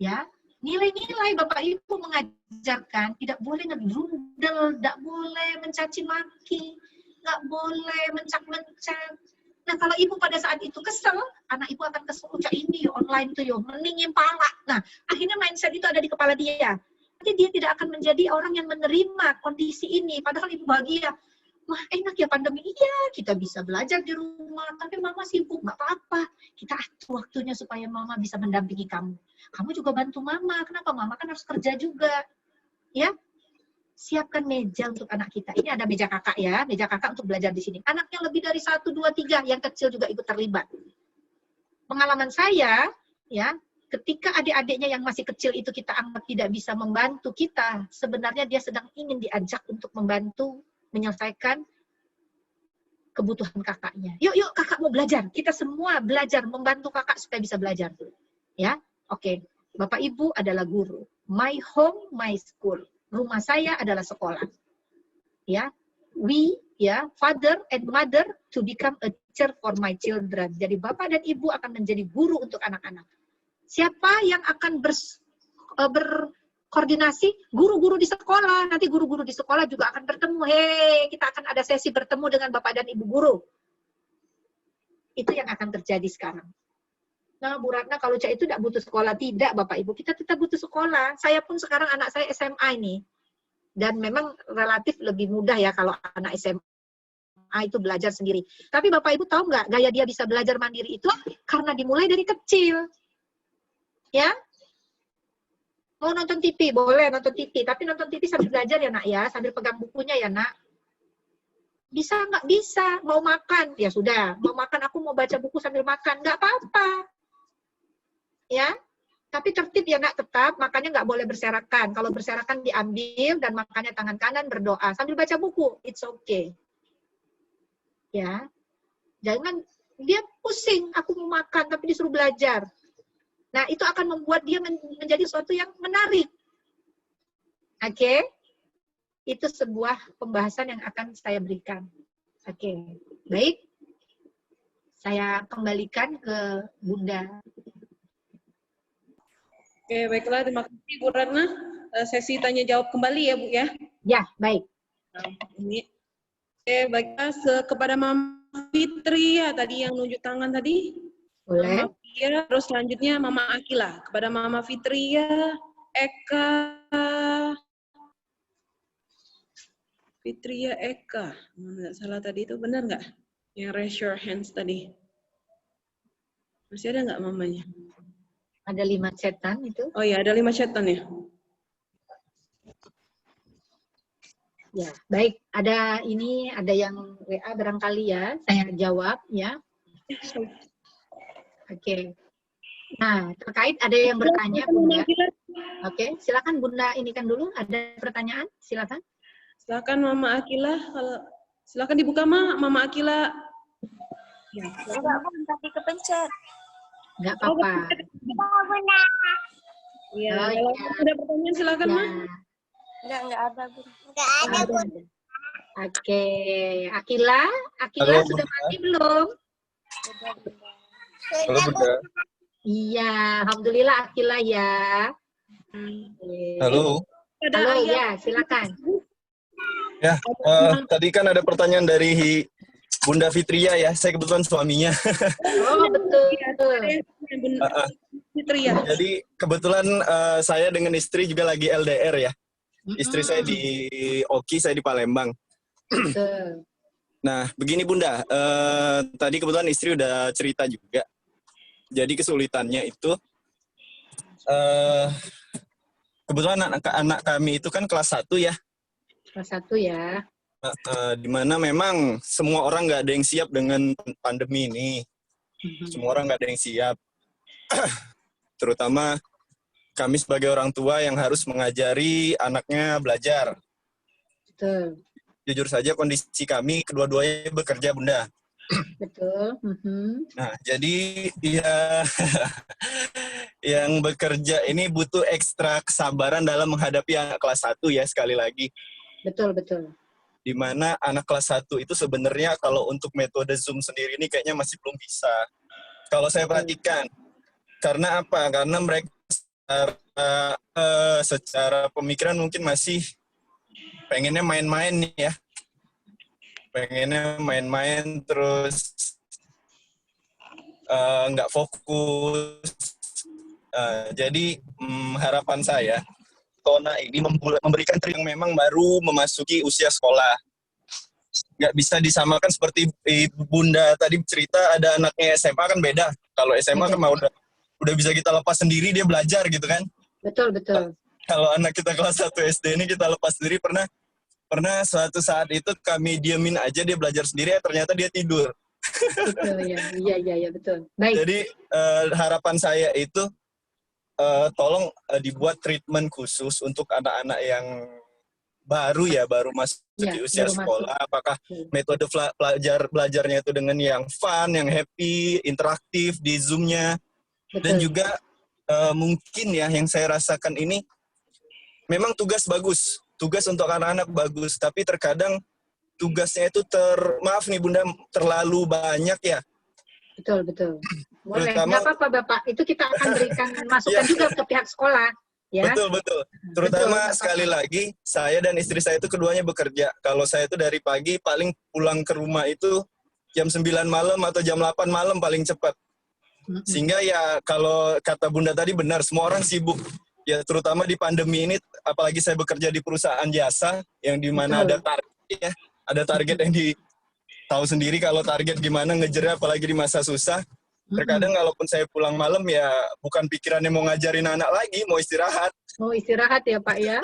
Ya, nilai-nilai Bapak Ibu mengajarkan tidak boleh ngedrundel, tidak boleh mencaci maki, nggak boleh mencak-mencak. Nah, kalau ibu pada saat itu kesel, anak ibu akan kesel, ini online tuh yo, meningin pala. Nah, akhirnya mindset itu ada di kepala dia. Nanti dia tidak akan menjadi orang yang menerima kondisi ini. Padahal ibu bahagia. Wah, enak ya pandemi. Iya, kita bisa belajar di rumah. Tapi mama sibuk, nggak apa-apa. Kita atur waktunya supaya mama bisa mendampingi kamu. Kamu juga bantu mama. Kenapa? Mama kan harus kerja juga. Ya, siapkan meja untuk anak kita. Ini ada meja kakak ya, meja kakak untuk belajar di sini. Anaknya lebih dari 1, 2, 3, yang kecil juga ikut terlibat. Pengalaman saya, ya, ketika adik-adiknya yang masih kecil itu kita anggap tidak bisa membantu kita, sebenarnya dia sedang ingin diajak untuk membantu menyelesaikan kebutuhan kakaknya. Yuk, yuk kakak mau belajar. Kita semua belajar membantu kakak supaya bisa belajar. Ya, oke. Bapak Ibu adalah guru. My home, my school. Rumah saya adalah sekolah. Ya, we, ya, father and mother to become a teacher for my children. Jadi bapak dan ibu akan menjadi guru untuk anak-anak. Siapa yang akan berkoordinasi? Guru-guru di sekolah. Nanti guru-guru di sekolah juga akan bertemu. Hei, kita akan ada sesi bertemu dengan bapak dan ibu guru. Itu yang akan terjadi sekarang. Nah, Bu Ratna, kalau Cak itu tidak butuh sekolah. Tidak, Bapak Ibu. Kita tetap butuh sekolah. Saya pun sekarang anak saya SMA ini. Dan memang relatif lebih mudah ya kalau anak SMA itu belajar sendiri. Tapi Bapak Ibu tahu nggak, gaya dia bisa belajar mandiri itu karena dimulai dari kecil. Ya? Mau nonton TV? Boleh nonton TV. Tapi nonton TV sambil belajar ya, Nak ya. Sambil pegang bukunya ya, Nak. Bisa nggak? Bisa. Mau makan? Ya sudah. Mau makan, aku mau baca buku sambil makan. Nggak apa-apa. Ya, tapi tertib ya nak, tetap makannya nggak boleh berserakan. Kalau berserakan diambil dan makannya tangan kanan, berdoa sambil baca buku, it's okay. Ya, jangan dia pusing, aku mau makan tapi disuruh belajar. Nah, itu akan membuat dia menjadi sesuatu yang menarik. Oke, itu sebuah pembahasan yang akan saya berikan. Oke, baik. Saya kembalikan ke Bunda. Oke, baiklah. Terima kasih, Bu Ratna. Sesi tanya jawab kembali ya, Bu ya. Ya, baik. Ini. Oke, baiklah. Kepada Mama Fitri ya, tadi yang nunjuk tangan tadi. Boleh. Mama Ya, terus selanjutnya Mama Akila. Kepada Mama Fitria, Eka. Fitria Eka. Nggak salah tadi itu, benar nggak? Yang raise your hands tadi. Masih ada nggak mamanya? Ada 5 chatan itu. Oh ya, ada 5 chatan ya. Ya, baik. Ada yang WA barangkali ya. Saya jawab ya. Oke. Nah, terkait ada yang bertanya, Bunda. Oke, silakan Bunda ini kan dulu. Ada pertanyaan? Silakan. Silakan Mama Akila. Silakan dibuka Mama Akila. Ya, Enggak, Bun, tapi kepencet. Nggak apa-apa. Iya, Oh, kalau iya. ada pertanyaan silakan, Ma. Enggak ada, Bun. Enggak ada, Bun. Oke, Akila Halo, sudah Bunda. mandi belum? Halo Bunda. Iya, alhamdulillah Akila ya. Oke. Halo. Halo ya, silakan. Ya, tadi kan ada pertanyaan dari Bunda Fitria ya. Saya kebetulan suaminya. Oh betul. Fitria. Jadi kebetulan saya dengan istri juga lagi LDR ya. Istri saya di Oki, saya di Palembang. Betul. Nah, begini Bunda. Tadi kebetulan istri udah cerita juga. Jadi kesulitannya itu kebetulan anak kami itu kan kelas 1 ya. Kelas 1 ya. Di mana memang semua orang nggak ada yang siap dengan pandemi ini. Semua orang nggak ada yang siap. Terutama kami sebagai orang tua yang harus mengajari anaknya belajar. Betul. Jujur saja kondisi kami kedua-duanya bekerja Bunda. Betul. Nah, jadi ya yang bekerja ini butuh ekstra kesabaran dalam menghadapi anak kelas 1 ya sekali lagi. Betul, betul. Di mana anak kelas 1 itu sebenarnya kalau untuk metode Zoom sendiri ini kayaknya masih belum bisa. Kalau saya perhatikan. Karena apa? Karena mereka secara pemikiran mungkin masih pengennya main-main nih ya. Pengennya main-main terus nggak fokus. Jadi harapan saya Tona ini memberikan trik yang memang baru memasuki usia sekolah. Nggak bisa disamakan seperti Bunda tadi cerita ada anaknya SMA kan beda. Kalau SMA kan udah bisa kita lepas sendiri dia belajar gitu kan. Betul, betul. Kalau anak kita kelas 1 SD ini kita lepas sendiri pernah suatu saat itu kami diamin aja dia belajar sendiri ternyata dia tidur. Betul ya. Iya, betul. Baik. Jadi harapan saya itu tolong dibuat treatment khusus untuk anak-anak yang baru masuk di usia sekolah. Apakah metode belajarnya itu dengan yang fun, yang happy, interaktif di Zoom-nya. Dan juga mungkin ya yang saya rasakan ini memang tugas bagus. Tugas untuk anak-anak bagus. Tapi terkadang tugasnya itu maaf nih Bunda, terlalu banyak ya. Betul. Boleh, nggak apa-apa Bapak. Itu kita akan berikan masukan juga ke pihak sekolah. Ya. Betul. Terutama sekali lagi, saya dan istri saya itu keduanya bekerja. Kalau saya itu dari pagi paling pulang ke rumah itu jam 9 malam atau jam 8 malam paling cepat. Sehingga ya kalau kata Bunda tadi benar, semua orang sibuk. Ya terutama di pandemi ini, apalagi saya bekerja di perusahaan jasa, yang dimana ada target ya. Ada target yang tahu sendiri kalau target gimana ngejarnya apalagi di masa susah. Terkadang kalaupun saya pulang malam ya bukan pikirannya mau ngajarin anak lagi, mau istirahat. Mau istirahat ya Pak ya.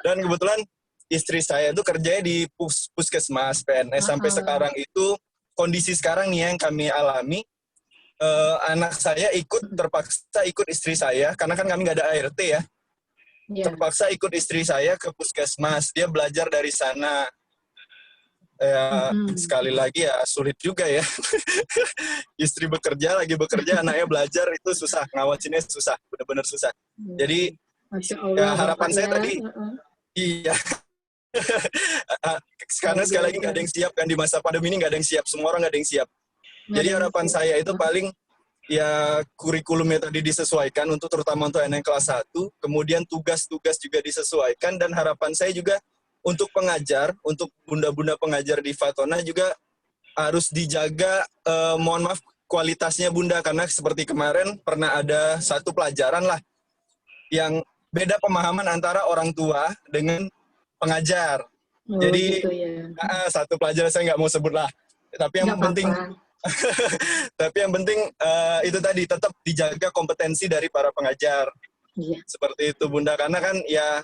Dan kebetulan istri saya itu kerjanya di puskesmas PNS sampai sekarang itu kondisi sekarang nih yang kami alami. Anak saya terpaksa ikut istri saya karena kan kami nggak ada ART ya. Terpaksa ikut istri saya ke puskesmas, dia belajar dari sana. Sekali lagi ya sulit juga ya. Istri bekerja, anaknya belajar itu susah, ngawasinnya susah, benar-benar susah. Jadi ya, harapan saya tadi, iya. Karena sekali lagi nggak ada yang siap kan di masa pandemi ini, nggak ada yang siap, semua orang nggak ada yang siap. Jadi harapan saya itu paling ya kurikulumnya tadi disesuaikan untuk terutama untuk anak kelas 1, kemudian tugas-tugas juga disesuaikan, dan harapan saya juga untuk pengajar, untuk bunda-bunda pengajar di Fatona juga harus dijaga, mohon maaf, kualitasnya Bunda, karena seperti kemarin pernah ada satu pelajaran lah yang beda pemahaman antara orang tua dengan pengajar. Oh, Jadi gitu ya. satu pelajaran saya nggak mau sebut lah, tapi yang Nggak penting apa-apa. tapi yang penting itu tadi tetap dijaga kompetensi dari para pengajar. Iya. Seperti itu Bunda, karena kan ya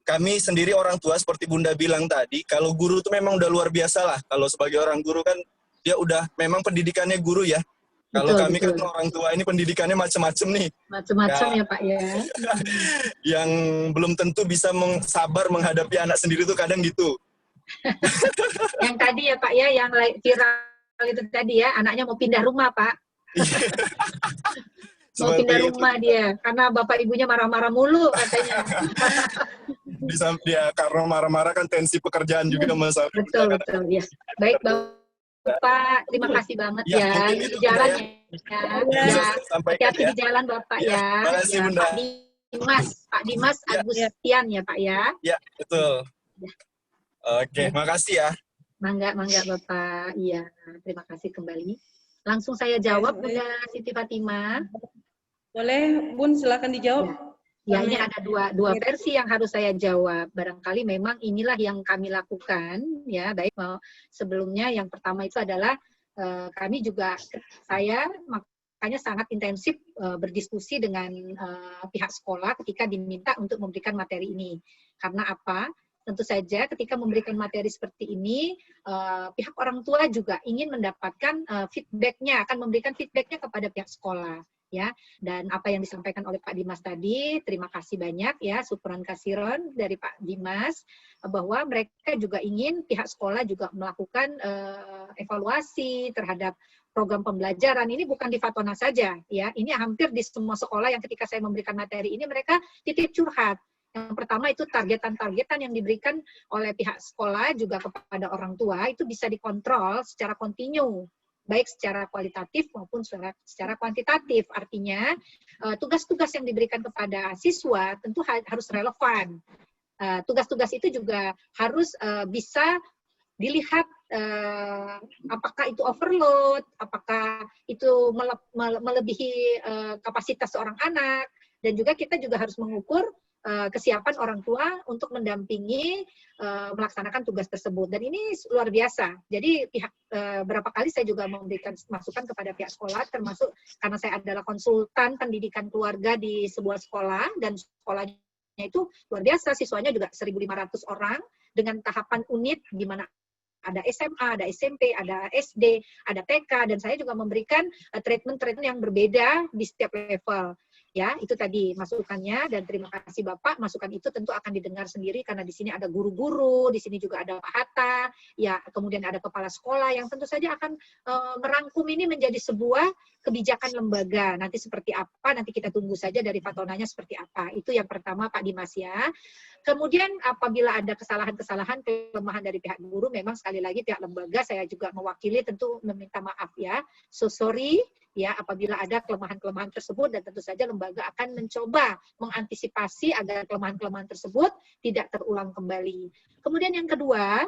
kami sendiri orang tua seperti Bunda bilang tadi, kalau guru itu memang udah luar biasa lah. Kalau sebagai orang guru kan dia udah memang pendidikannya guru ya. Kalau Betul, kami betul. kan orang tua ini pendidikannya macam-macam nih. Macam-macam Ya. ya Pak ya. Yang belum tentu bisa sabar menghadapi anak sendiri tuh kadang gitu. Yang tadi ya Pak ya, yang viral itu tadi ya, anaknya mau pindah rumah Pak. Mau Seperti pindah itu. rumah dia, karena bapak ibunya marah-marah mulu katanya. Bisa dia karena marah-marah kan tensi pekerjaan juga masalah. Betul, betul. Ya. Baik Bapak, terima kasih banget Ya, ya. mungkin Ini itu, di jalan Bunda, ya. Bisa Ya. saya sampaikan Hati-hati ya. di jalan Bapak Ya, ya. makasih, Ya, Bunda. Pak Dimas Ya. Agustian ya Pak ya. Ya, betul. Ya. Oke, makasih ya. Mangga Bapak. Iya, terima kasih kembali. Langsung saya jawab Bunda Siti Fatimah. Boleh, Bun, silakan dijawab. Ya, ini ada dua versi yang harus saya jawab. Barangkali memang inilah yang kami lakukan, ya. Baik, sebelumnya yang pertama itu adalah saya makanya sangat intensif berdiskusi dengan pihak sekolah ketika diminta untuk memberikan materi ini. Karena apa? Tentu saja ketika memberikan materi seperti ini, pihak orang tua juga ingin mendapatkan feedback-nya, akan memberikan feedback-nya kepada pihak sekolah. Ya, dan apa yang disampaikan oleh Pak Dimas tadi, terima kasih banyak ya, syukuran kasiron dari Pak Dimas, bahwa mereka juga ingin pihak sekolah juga melakukan evaluasi terhadap program pembelajaran. Ini bukan di Fatona saja, ya, ini hampir di semua sekolah yang ketika saya memberikan materi ini mereka titip curhat. Yang pertama itu targetan-targetan yang diberikan oleh pihak sekolah juga kepada orang tua itu bisa dikontrol secara kontinu, baik secara kualitatif maupun secara kuantitatif. Artinya tugas-tugas yang diberikan kepada siswa tentu harus relevan. Tugas-tugas itu juga harus bisa dilihat apakah itu overload, apakah itu melebihi kapasitas seorang anak, dan juga kita juga harus mengukur kesiapan orang tua untuk mendampingi melaksanakan tugas tersebut. Dan ini luar biasa. Jadi berapa kali saya juga memberikan masukan kepada pihak sekolah, termasuk karena saya adalah konsultan pendidikan keluarga di sebuah sekolah, dan sekolahnya itu luar biasa, siswanya juga 1.500 orang dengan tahapan unit di mana ada SMA, ada SMP, ada SD, ada TK, dan saya juga memberikan treatment-treatment yang berbeda di setiap level. Ya, itu tadi masukannya, dan terima kasih Bapak. Masukan itu tentu akan didengar sendiri karena di sini ada guru-guru, di sini juga ada Pak Hatta, ya, kemudian ada kepala sekolah yang tentu saja akan merangkum ini menjadi sebuah kebijakan lembaga. Nanti seperti apa, nanti kita tunggu saja dari Fatonanya seperti apa. Itu yang pertama Pak Dimas ya. Kemudian apabila ada kesalahan-kesalahan, kelemahan dari pihak guru, memang sekali lagi pihak lembaga, saya juga mewakili tentu meminta maaf ya. So sorry ya apabila ada kelemahan-kelemahan tersebut, dan tentu saja lembaga akan mencoba mengantisipasi agar kelemahan-kelemahan tersebut tidak terulang kembali. Kemudian yang kedua,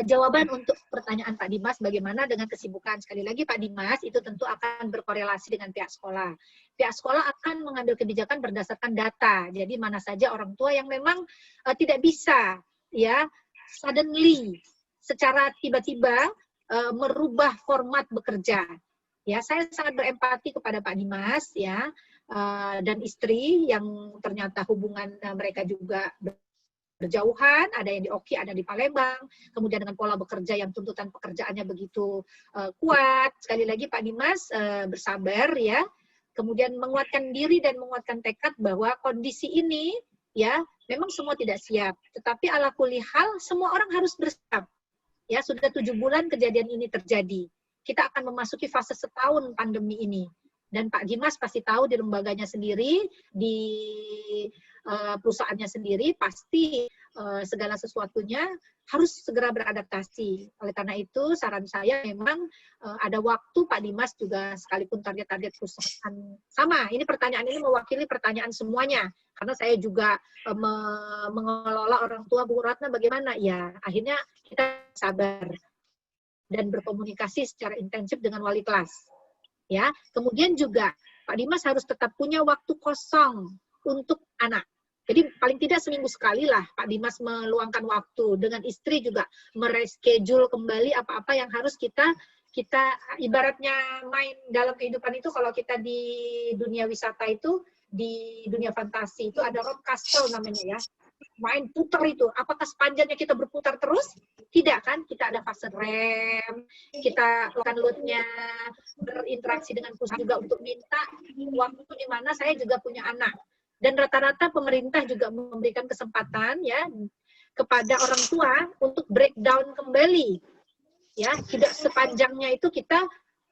jawaban untuk pertanyaan Pak Dimas, bagaimana dengan kesibukan? Sekali lagi Pak Dimas, itu tentu akan berkorelasi dengan pihak sekolah. Pihak sekolah akan mengambil kebijakan berdasarkan data. Jadi mana saja orang tua yang memang tidak bisa ya suddenly secara tiba-tiba merubah format bekerja. Ya, saya sangat berempati kepada Pak Dimas ya dan istri yang ternyata hubungan mereka juga berjauhan, ada yang di Oki, ada di Palembang, kemudian dengan pola bekerja yang tuntutan pekerjaannya begitu kuat. Sekali lagi Pak Dimas bersabar ya, kemudian menguatkan diri dan menguatkan tekad bahwa kondisi ini ya memang semua tidak siap, tetapi ala kulli hal semua orang harus bersiap. Ya, sudah 7 bulan kejadian ini terjadi. Kita akan memasuki fase setahun pandemi ini. Dan Pak Dimas pasti tahu di lembaganya sendiri, di perusahaannya sendiri, pasti segala sesuatunya harus segera beradaptasi. Oleh karena itu, saran saya memang ada waktu Pak Dimas juga, sekalipun target-target perusahaan sama. Ini pertanyaan ini mewakili pertanyaan semuanya. Karena saya juga mengelola orang tua, Bu Ratna bagaimana? Ya, akhirnya kita sabar dan berkomunikasi secara intensif dengan wali kelas. Ya, kemudian juga Pak Dimas harus tetap punya waktu kosong untuk anak. Jadi paling tidak seminggu sekali lah Pak Dimas meluangkan waktu, dengan istri juga mereschedule kembali apa-apa yang harus kita ibaratnya main dalam kehidupan itu. Kalau kita di dunia wisata itu, di dunia fantasi itu ada roller coaster namanya ya, main putar itu. Apakah sepanjangnya kita berputar terus? Tidak kan? Kita ada fase rem, kita lakukan load-nya, berinteraksi dengan pusat juga untuk minta waktu di mana saya juga punya anak. Dan rata-rata pemerintah juga memberikan kesempatan ya kepada orang tua untuk breakdown kembali. Ya, tidak sepanjangnya itu kita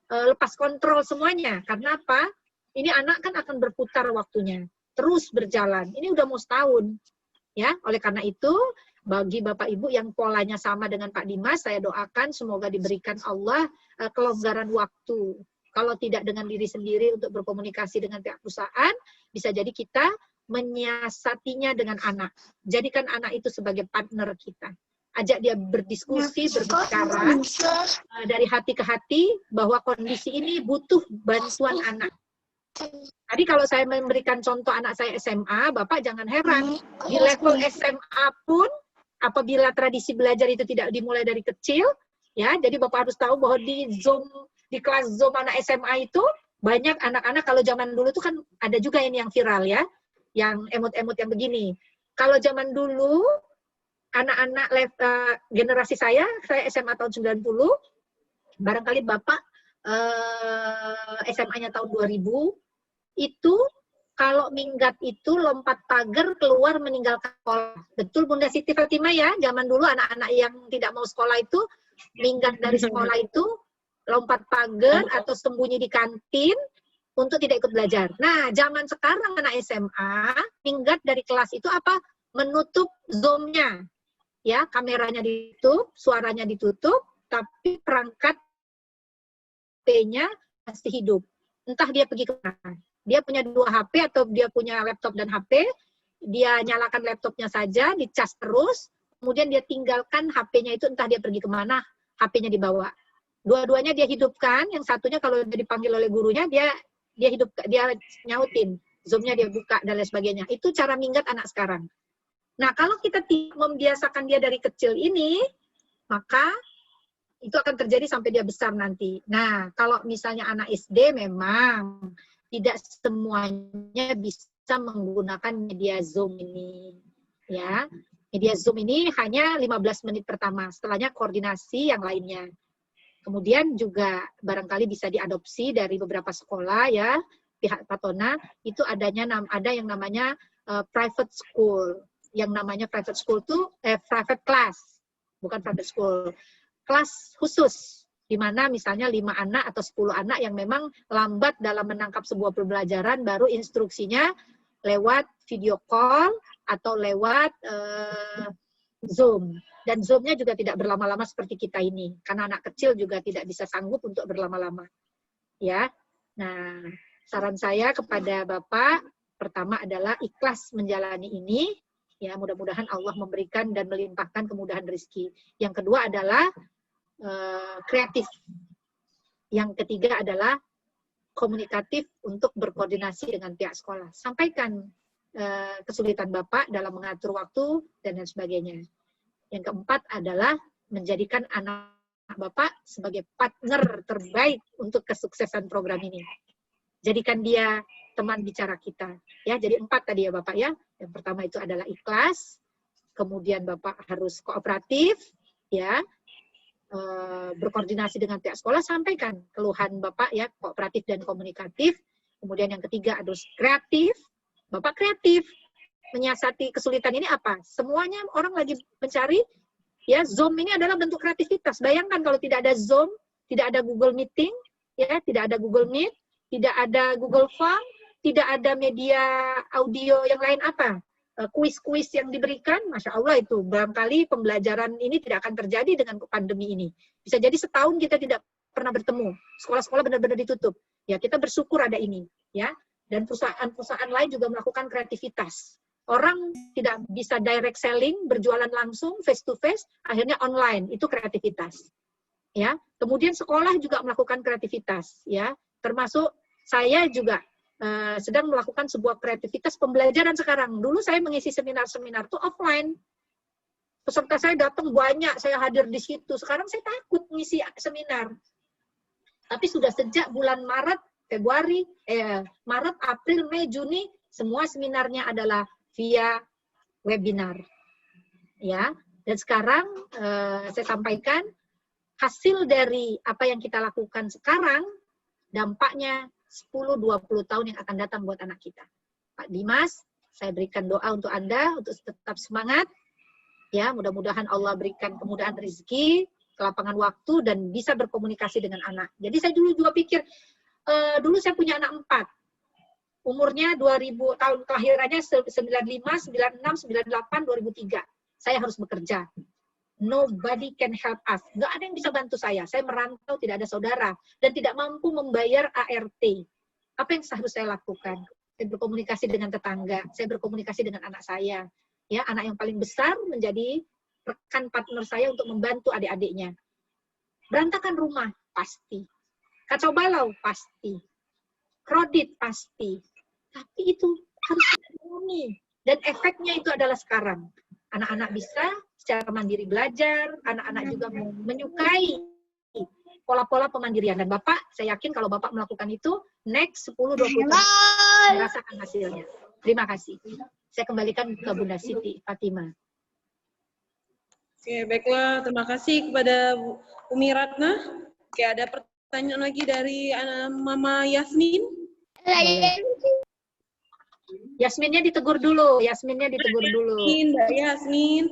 lepas kontrol semuanya. Karena apa? Ini anak kan akan berputar waktunya, terus berjalan. Ini udah mau setahun. Ya, oleh karena itu bagi Bapak Ibu yang polanya sama dengan Pak Dimas, saya doakan semoga diberikan Allah kelonggaran waktu. Kalau tidak dengan diri sendiri untuk berkomunikasi dengan pihak perusahaan, bisa jadi kita menyiasatinya dengan anak. Jadikan anak itu sebagai partner kita. Ajak dia berdiskusi, berbicara dari hati ke hati bahwa kondisi ini butuh bantuan anak. Tadi kalau saya memberikan contoh anak saya SMA, Bapak jangan heran. Di level SMA pun, apabila tradisi belajar itu tidak dimulai dari kecil, ya, jadi Bapak harus tahu bahwa di kelas Zoom anak SMA itu, banyak anak-anak, kalau zaman dulu itu kan ada juga ini yang viral ya, yang emot-emot yang begini. Kalau zaman dulu, anak-anak generasi saya SMA tahun 90, barangkali Bapak SMA-nya tahun 2000, itu kalau minggat itu lompat pagar keluar meninggalkan sekolah. Betul Bunda Siti Fatimah ya, zaman dulu anak-anak yang tidak mau sekolah itu, minggat dari sekolah itu, lompat pagar atau sembunyi di kantin untuk tidak ikut belajar. Nah, zaman sekarang anak SMA, minggat dari kelas itu apa? Menutup Zoom-nya. Ya, kameranya ditutup, suaranya ditutup, tapi perangkat HP-nya masih hidup. Entah dia pergi ke mana. Dia punya 2 HP atau dia punya laptop dan HP, dia nyalakan laptopnya saja, dicas terus, kemudian dia tinggalkan HP-nya itu, entah dia pergi kemana, HP-nya dibawa. Dua-duanya dia hidupkan, yang satunya kalau dia dipanggil oleh gurunya, dia nyautin, Zoom-nya dia buka, dan lain sebagainya. Itu cara minggat anak sekarang. Nah, kalau kita membiasakan dia dari kecil ini, maka itu akan terjadi sampai dia besar nanti. Nah, kalau misalnya anak SD memang tidak semuanya bisa menggunakan media Zoom ini. Ya, media Zoom ini hanya 15 menit pertama, setelahnya koordinasi yang lainnya. Kemudian juga barangkali bisa diadopsi dari beberapa sekolah ya, pihak Patona, itu ada yang namanya private school. Yang namanya private school itu private class, bukan private school. Kelas khusus, di mana misalnya 5 anak atau 10 anak yang memang lambat dalam menangkap sebuah pembelajaran, baru instruksinya lewat video call atau lewat Zoom. Dan Zoom-nya juga tidak berlama-lama seperti kita ini, karena anak kecil juga tidak bisa sanggup untuk berlama-lama. Ya, nah saran saya kepada Bapak, pertama adalah ikhlas menjalani ini, ya mudah-mudahan Allah memberikan dan melimpahkan kemudahan rezeki. Yang kedua adalah kreatif. Yang ketiga adalah komunikatif untuk berkoordinasi dengan pihak sekolah. Sampaikan kesulitan Bapak dalam mengatur waktu dan lain sebagainya. Yang keempat adalah menjadikan anak Bapak sebagai partner terbaik untuk kesuksesan program ini. Jadikan dia teman bicara kita. Ya, jadi 4 tadi ya Bapak ya. Yang pertama itu adalah ikhlas, kemudian Bapak harus kooperatif, ya, berkoordinasi dengan pihak sekolah, sampaikan keluhan Bapak ya, kooperatif dan komunikatif. Kemudian yang ketiga harus kreatif, Bapak kreatif. Menyiasati kesulitan ini apa? Semuanya orang lagi mencari, ya Zoom ini adalah bentuk kreativitas. Bayangkan kalau tidak ada Zoom, tidak ada Google Meeting, ya tidak ada Google Meet, tidak ada Google Form, tidak ada media audio yang lain apa? Kuis-kuis yang diberikan, Masya Allah itu, barangkali pembelajaran ini tidak akan terjadi dengan pandemi ini. Bisa jadi setahun kita tidak pernah bertemu, sekolah-sekolah benar-benar ditutup. Ya kita bersyukur ada ini, ya. Dan perusahaan-perusahaan lain juga melakukan kreativitas. Orang tidak bisa direct selling, berjualan langsung, face to face, akhirnya online, itu kreativitas. Ya, kemudian sekolah juga melakukan kreativitas, ya. Termasuk saya juga sedang melakukan sebuah kreativitas pembelajaran sekarang. Dulu saya mengisi seminar-seminar tuh offline. Peserta saya datang banyak, saya hadir di situ. Sekarang saya takut ngisi seminar. Tapi sudah sejak bulan Maret, Maret, April, Mei, Juni, semua seminarnya adalah via webinar. Ya, dan sekarang saya sampaikan hasil dari apa yang kita lakukan sekarang, dampaknya 10-20 tahun yang akan datang buat anak kita. Pak Dimas, saya berikan doa untuk Anda, untuk tetap semangat. Ya, mudah-mudahan Allah berikan kemudahan rezeki, kelapangan waktu, dan bisa berkomunikasi dengan anak. Jadi saya dulu juga pikir, dulu saya punya anak 4. Umurnya 2000, tahun kelahirannya 95, 96, 98, 2003. Saya harus bekerja. Nobody can help us. Nggak ada yang bisa bantu saya. Saya merantau, tidak ada saudara. Dan tidak mampu membayar ART. Apa yang harus saya lakukan? Saya berkomunikasi dengan tetangga. Saya berkomunikasi dengan anak saya. Ya, anak yang paling besar menjadi rekan partner saya untuk membantu adik-adiknya. Berantakan rumah? Pasti. Kacau balau? Pasti. Kredit? Pasti. Tapi itu harus dialami. Dan efeknya itu adalah sekarang. Anak-anak bisa secara mandiri belajar, anak-anak juga menyukai pola-pola pemandirian. Dan Bapak, saya yakin kalau Bapak melakukan itu, next 10-20 tahun merasakan hasilnya. Terima kasih. Saya kembalikan ke Bunda Siti Fatima. Oke, baiklah. Terima kasih kepada Umi Ratna. Oke, ada pertanyaan lagi dari Mama Yasmin. Yasminnya ditegur dulu. Yasminnya ditegur dulu. Mbak Yasmin.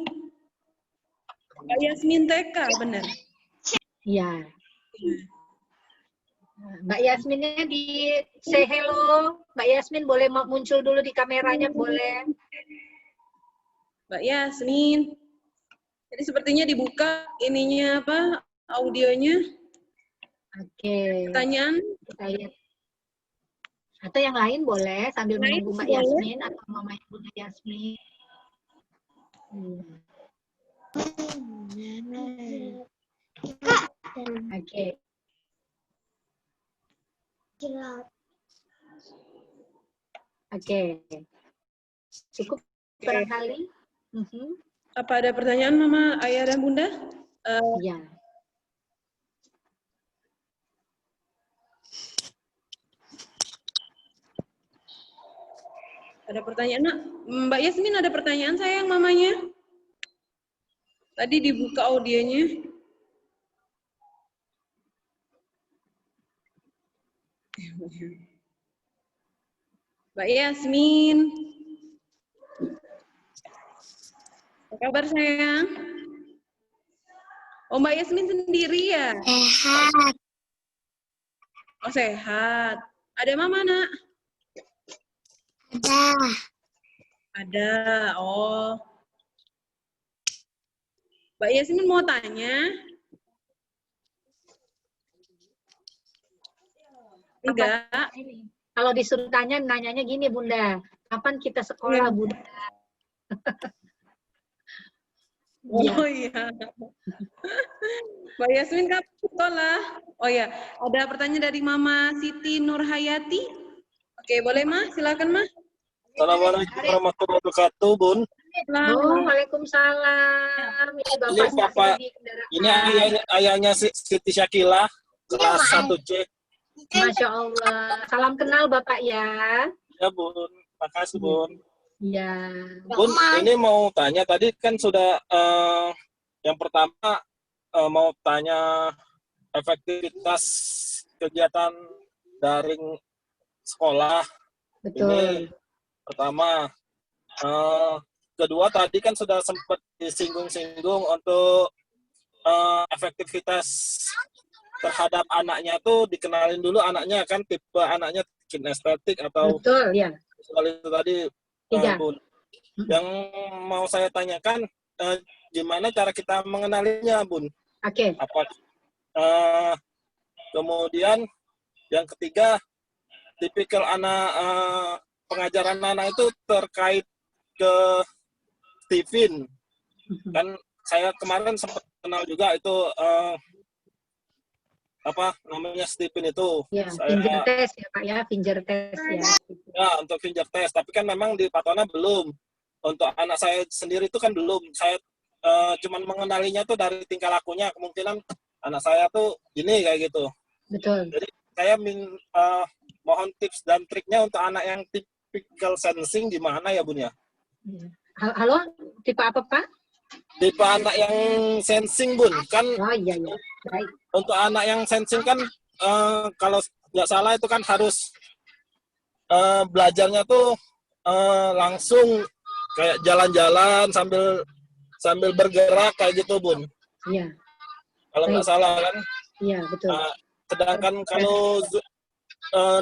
Mbak Yasmin TK, benar? Iya. Mbak Yasminnya di say hello. Mbak Yasmin boleh muncul dulu di kameranya, boleh. Mbak Yasmin. Jadi sepertinya dibuka ininya apa? Audionya. Oke. Pertanyaan? Kita lihat. Atau yang lain boleh sambil menunggu Mbak Yasmin atau Mama Bunda Yasmin. Oke. Oke. Cukup barangkali. Apa ada pertanyaan Mama, Ayah dan Bunda? Iya. Ada pertanyaan, Nak? Mbak Yasmin ada pertanyaan sayang mamanya? Tadi dibuka audionya. Mbak Yasmin. Apa kabar sayang? Oh, Mbak Yasmin sendiri ya? Sehat. Oh, sehat. Ada mama, Nak? Ada. Ada. Oh. Mbak Yasmin mau tanya? Enggak. Kalau disuruh tanya, nanyanya gini, Bunda. Kapan kita sekolah, Bunda? Oh iya. Mbak Yasmin kapan sekolah? Oh ya, ada pertanyaan dari Mama Siti Nurhayati. Oke, boleh Ma? Silakan Ma. Assalamualaikum warahmatullahi wabarakatuh, Bun. Oh, Waalaikumsalam. Ini Bapak Bapak, di kendaraan. ini ayahnya Siti Syakila, kelas 1C. Masya Allah. Salam kenal Bapak ya. Ya, Bun. Makasih, Bun. Ya. Bun, ini mau tanya, tadi kan sudah yang pertama mau tanya efektivitas kegiatan daring sekolah. Betul. Ini pertama. Kedua tadi kan sudah sempat disinggung-singgung untuk efektivitas terhadap anaknya tuh dikenalin dulu anaknya kan tipe anaknya kinestetik atau betul ya. Soal itu tadi Bun. Yang mau saya tanyakan gimana cara kita mengenalinya, Bun? Oke. Apa kemudian yang ketiga tipikal anak pengajaran anak itu terkait ke Stephen. Kan saya kemarin sempat kenal juga itu apa namanya Stephen itu. Ya, Saya finger test ya Pak ya, finger test ya. ya untuk finger test, tapi kan memang di Fatona belum. Untuk anak saya sendiri itu kan belum. Saya cuman mengenalinya tuh dari tingkah lakunya. Kemungkinan anak saya tuh gini kayak gitu. Betul. Jadi saya mohon tips dan triknya untuk anak yang typical sensing gimana ya Bun ya? Halo, tipe apa Pak? Tipe anak yang sensing Bun, kan Oh iya iya. Baik. untuk anak yang sensing kan kalau nggak salah itu kan harus belajarnya tuh langsung kayak jalan-jalan sambil bergerak kayak gitu Bun. Iya. Kalau nggak salah kan. Iya, betul. Sedangkan kalau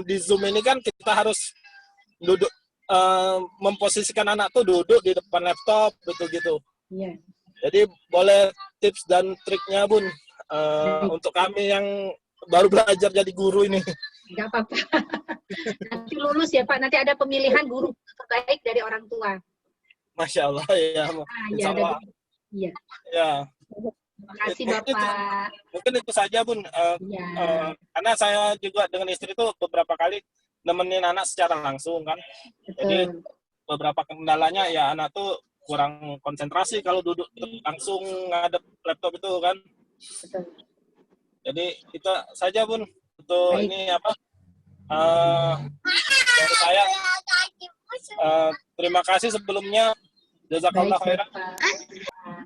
di Zoom ini kan kita harus duduk memposisikan anak tuh duduk di depan laptop gitu. Iya. Jadi boleh tips dan triknya Bun untuk kami yang baru belajar jadi guru ini. Nggak apa-apa. Nanti lulus ya Pak, nanti ada pemilihan guru terbaik dari orang tua. Masya Allah ya. Insya Allah. Iya. Ya. Terima kasih Bapak. Mungkin itu saja Bun. Iya. Karena saya juga dengan istri itu beberapa kali nemenin anak secara langsung kan. Jadi Betul. beberapa kendalanya ya anak tuh kurang konsentrasi kalau duduk langsung ngadep laptop itu kan. Betul. Jadi itu saja Bun untuk Baik. ini apa dari saya. Terima kasih sebelumnya. Jazakallah Baik, khairan. Bapak.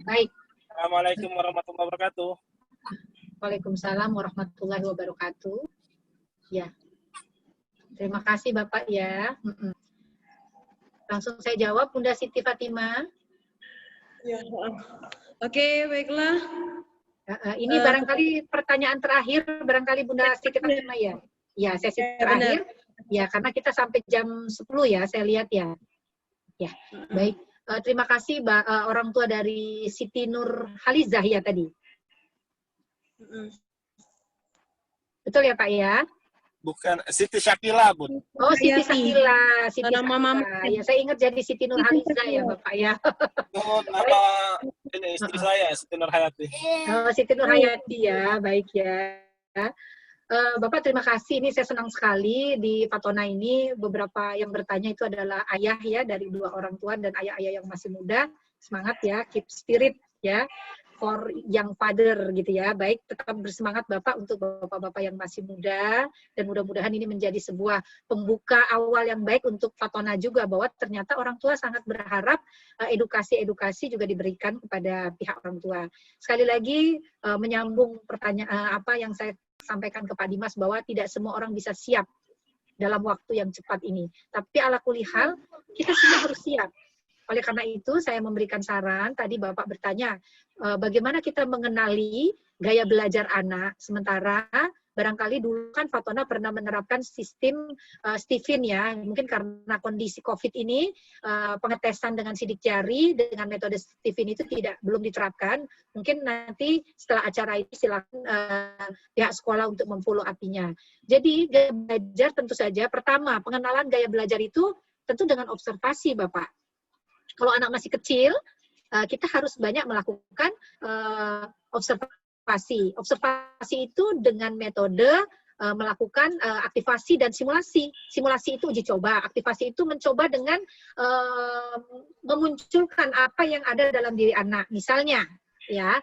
Baik. Assalamualaikum warahmatullahi wabarakatuh. Waalaikumsalam warahmatullahi wabarakatuh. Ya. Terima kasih Bapak ya. Langsung saya jawab Bunda Siti Fatimah. Ya. Oke, baiklah. Ini barangkali pertanyaan terakhir, barangkali Bunda Siti Fatimah ya. Ya, sesi terakhir. Ya, karena kita sampai jam 10 ya, saya lihat ya. Ya, baik. Terima kasih orang tua dari Siti Nur Halizah ya tadi. Betul ya Pak ya? Bukan Siti Syakila Bun. Oh, Siti Syakila. Siti Nama mama. Syakila. Ya, saya ingat jadi Siti Nur Halizah ya Bapak ya. Oh, nama ini istri saya Siti Nur Hayati. Oh, Siti Nur Hayati ya, baik ya. Bapak terima kasih, ini saya senang sekali di Fatona ini beberapa yang bertanya itu adalah ayah ya dari dua orang tua dan ayah-ayah yang masih muda. Semangat ya, keep spirit ya, for young father gitu ya. Baik, tetap bersemangat Bapak untuk bapak-bapak yang masih muda dan mudah-mudahan ini menjadi sebuah pembuka awal yang baik untuk Fatona juga bahwa ternyata orang tua sangat berharap edukasi-edukasi juga diberikan kepada pihak orang tua. Sekali lagi menyambung pertanyaan apa yang saya sampaikan ke Pak Dimas bahwa tidak semua orang bisa siap dalam waktu yang cepat ini. Tapi ala kulihal, kita semua harus siap. Oleh karena itu, saya memberikan saran, tadi Bapak bertanya, bagaimana kita mengenali gaya belajar anak, sementara barangkali dulu kan Fatona pernah menerapkan sistem Stephen ya, mungkin karena kondisi COVID ini, pengetesan dengan sidik jari, dengan metode Stephen itu belum diterapkan, mungkin nanti setelah acara ini silakan pihak sekolah untuk memfollow up-nya. Jadi gaya belajar tentu saja, pertama pengenalan gaya belajar itu tentu dengan observasi Bapak. Kalau anak masih kecil, kita harus banyak melakukan observasi. Observasi itu dengan metode melakukan aktivasi dan simulasi. Simulasi itu uji coba, aktivasi itu mencoba dengan memunculkan apa yang ada dalam diri anak. Misalnya, ya,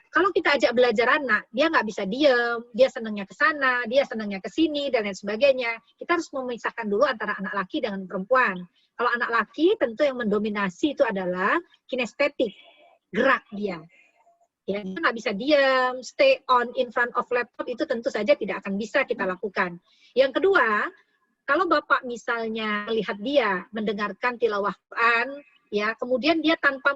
kalau kita ajak belajar anak, dia nggak bisa diem, dia senangnya ke sana, dia senangnya ke sini, dan lain sebagainya. Kita harus memisahkan dulu antara anak laki dengan perempuan. Kalau anak laki, tentu yang mendominasi itu adalah kinestetik, gerak dia. Ya, dia nggak bisa diam, stay on in front of laptop, itu tentu saja tidak akan bisa kita lakukan. Yang kedua, kalau Bapak misalnya melihat dia mendengarkan tilawah Quran, ya, kemudian dia tanpa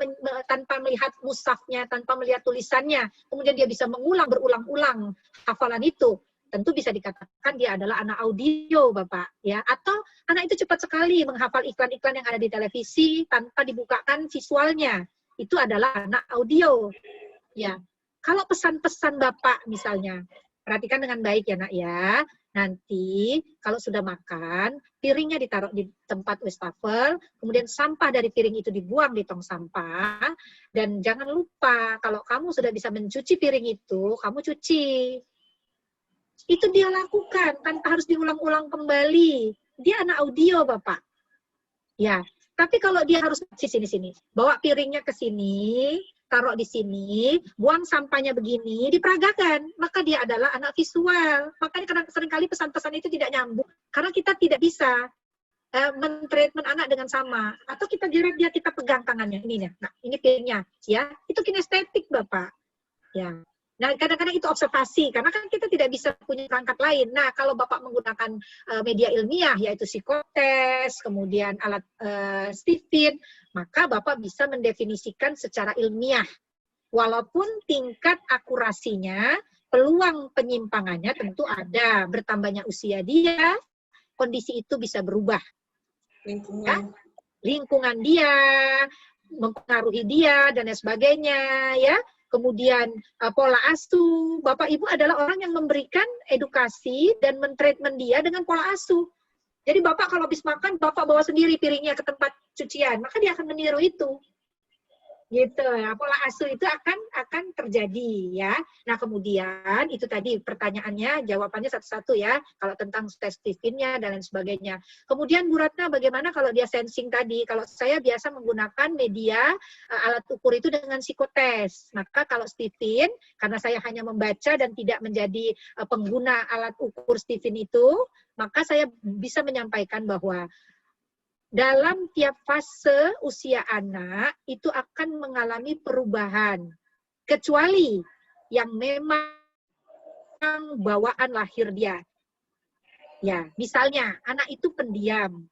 melihat mushafnya, tanpa melihat tulisannya, kemudian dia bisa mengulang berulang-ulang hafalan itu, tentu bisa dikatakan dia adalah anak audio, Bapak, ya. Atau anak itu cepat sekali menghafal iklan-iklan yang ada di televisi tanpa dibukakan visualnya, itu adalah anak audio. Ya, kalau pesan-pesan Bapak misalnya, perhatikan dengan baik ya Nak ya. Nanti kalau sudah makan, piringnya ditaruh di tempat wastafel, kemudian sampah dari piring itu dibuang di tong sampah, dan jangan lupa kalau kamu sudah bisa mencuci piring itu, kamu cuci. Itu dia lakukan tanpa harus diulang-ulang kembali. Dia anak audio, Bapak. Ya, tapi kalau dia harus sini, bawa piringnya ke sini, taruh di sini, buang sampahnya begini, diperagakan, maka dia adalah anak visual. Makanya kadang seringkali pesan-pesan itu tidak nyambung, karena kita tidak bisa men-treatment anak dengan sama. Atau kita geret dia, kita pegang tangannya, ini nah, ini piringnya, ya, itu kinestetik, Bapak. Ya. Nah, kadang-kadang itu observasi, karena kan kita tidak bisa punya perangkat lain. Nah, kalau Bapak menggunakan media ilmiah, yaitu psikotes, kemudian alat Stephen, maka Bapak bisa mendefinisikan secara ilmiah. Walaupun tingkat akurasinya, peluang penyimpangannya tentu ada. Bertambahnya usia dia, kondisi itu bisa berubah. Lingkungan. Ya? Lingkungan dia, mempengaruhi dia, dan lain sebagainya, ya. Kemudian pola asuh, Bapak Ibu adalah orang yang memberikan edukasi dan men-treatment dia dengan pola asuh. Jadi Bapak kalau habis makan, Bapak bawa sendiri piringnya ke tempat cucian, maka dia akan meniru itu. Gitu ya, pola asuh itu akan terjadi ya. Nah kemudian itu tadi pertanyaannya, jawabannya satu-satu ya, kalau tentang tes Stephen-nya dan lain sebagainya. Kemudian Bu Ratna bagaimana kalau dia sensing tadi? Kalau saya biasa menggunakan media alat ukur itu dengan psikotes. Maka kalau Stephen, karena saya hanya membaca dan tidak menjadi pengguna alat ukur Stephen itu, maka saya bisa menyampaikan bahwa dalam tiap fase usia anak itu akan mengalami perubahan. Kecuali yang memang bawaan lahir dia. Ya, misalnya anak itu pendiam.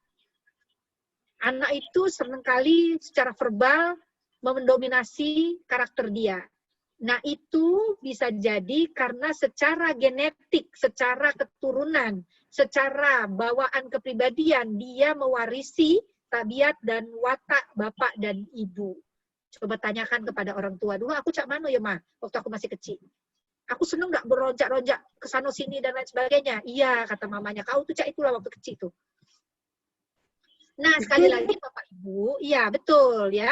Anak itu seringkali secara verbal mendominasi karakter dia. Nah, itu bisa jadi karena secara genetik, secara keturunan, secara bawaan kepribadian, dia mewarisi tabiat dan watak bapak dan ibu. Coba tanyakan kepada orang tua, dulu aku cak mano ya Ma, waktu aku masih kecil. Aku seneng nggak beronjak-ronjak ke sana sini dan lain sebagainya. Iya, kata mamanya, kau tuh cak itulah waktu kecil tuh. Nah, sekali lagi Bapak Ibu, iya betul ya.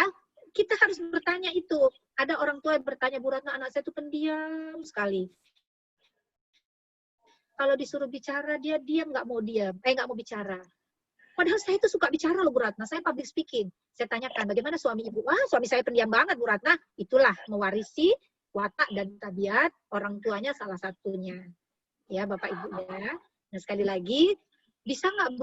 Kita harus bertanya itu. Ada orang tua yang bertanya, Bu Ratna, anak saya itu pendiam sekali. Kalau disuruh bicara, dia diam, nggak mau diam, nggak mau bicara. Padahal saya itu suka bicara loh Bu Ratna, saya public speaking. Saya tanyakan, bagaimana suami ibu? Wah, suami saya pendiam banget Bu Ratna. Itulah mewarisi watak dan tabiat orang tuanya salah satunya. Ya Bapak Ibu ya. Nah sekali lagi, bisa nggak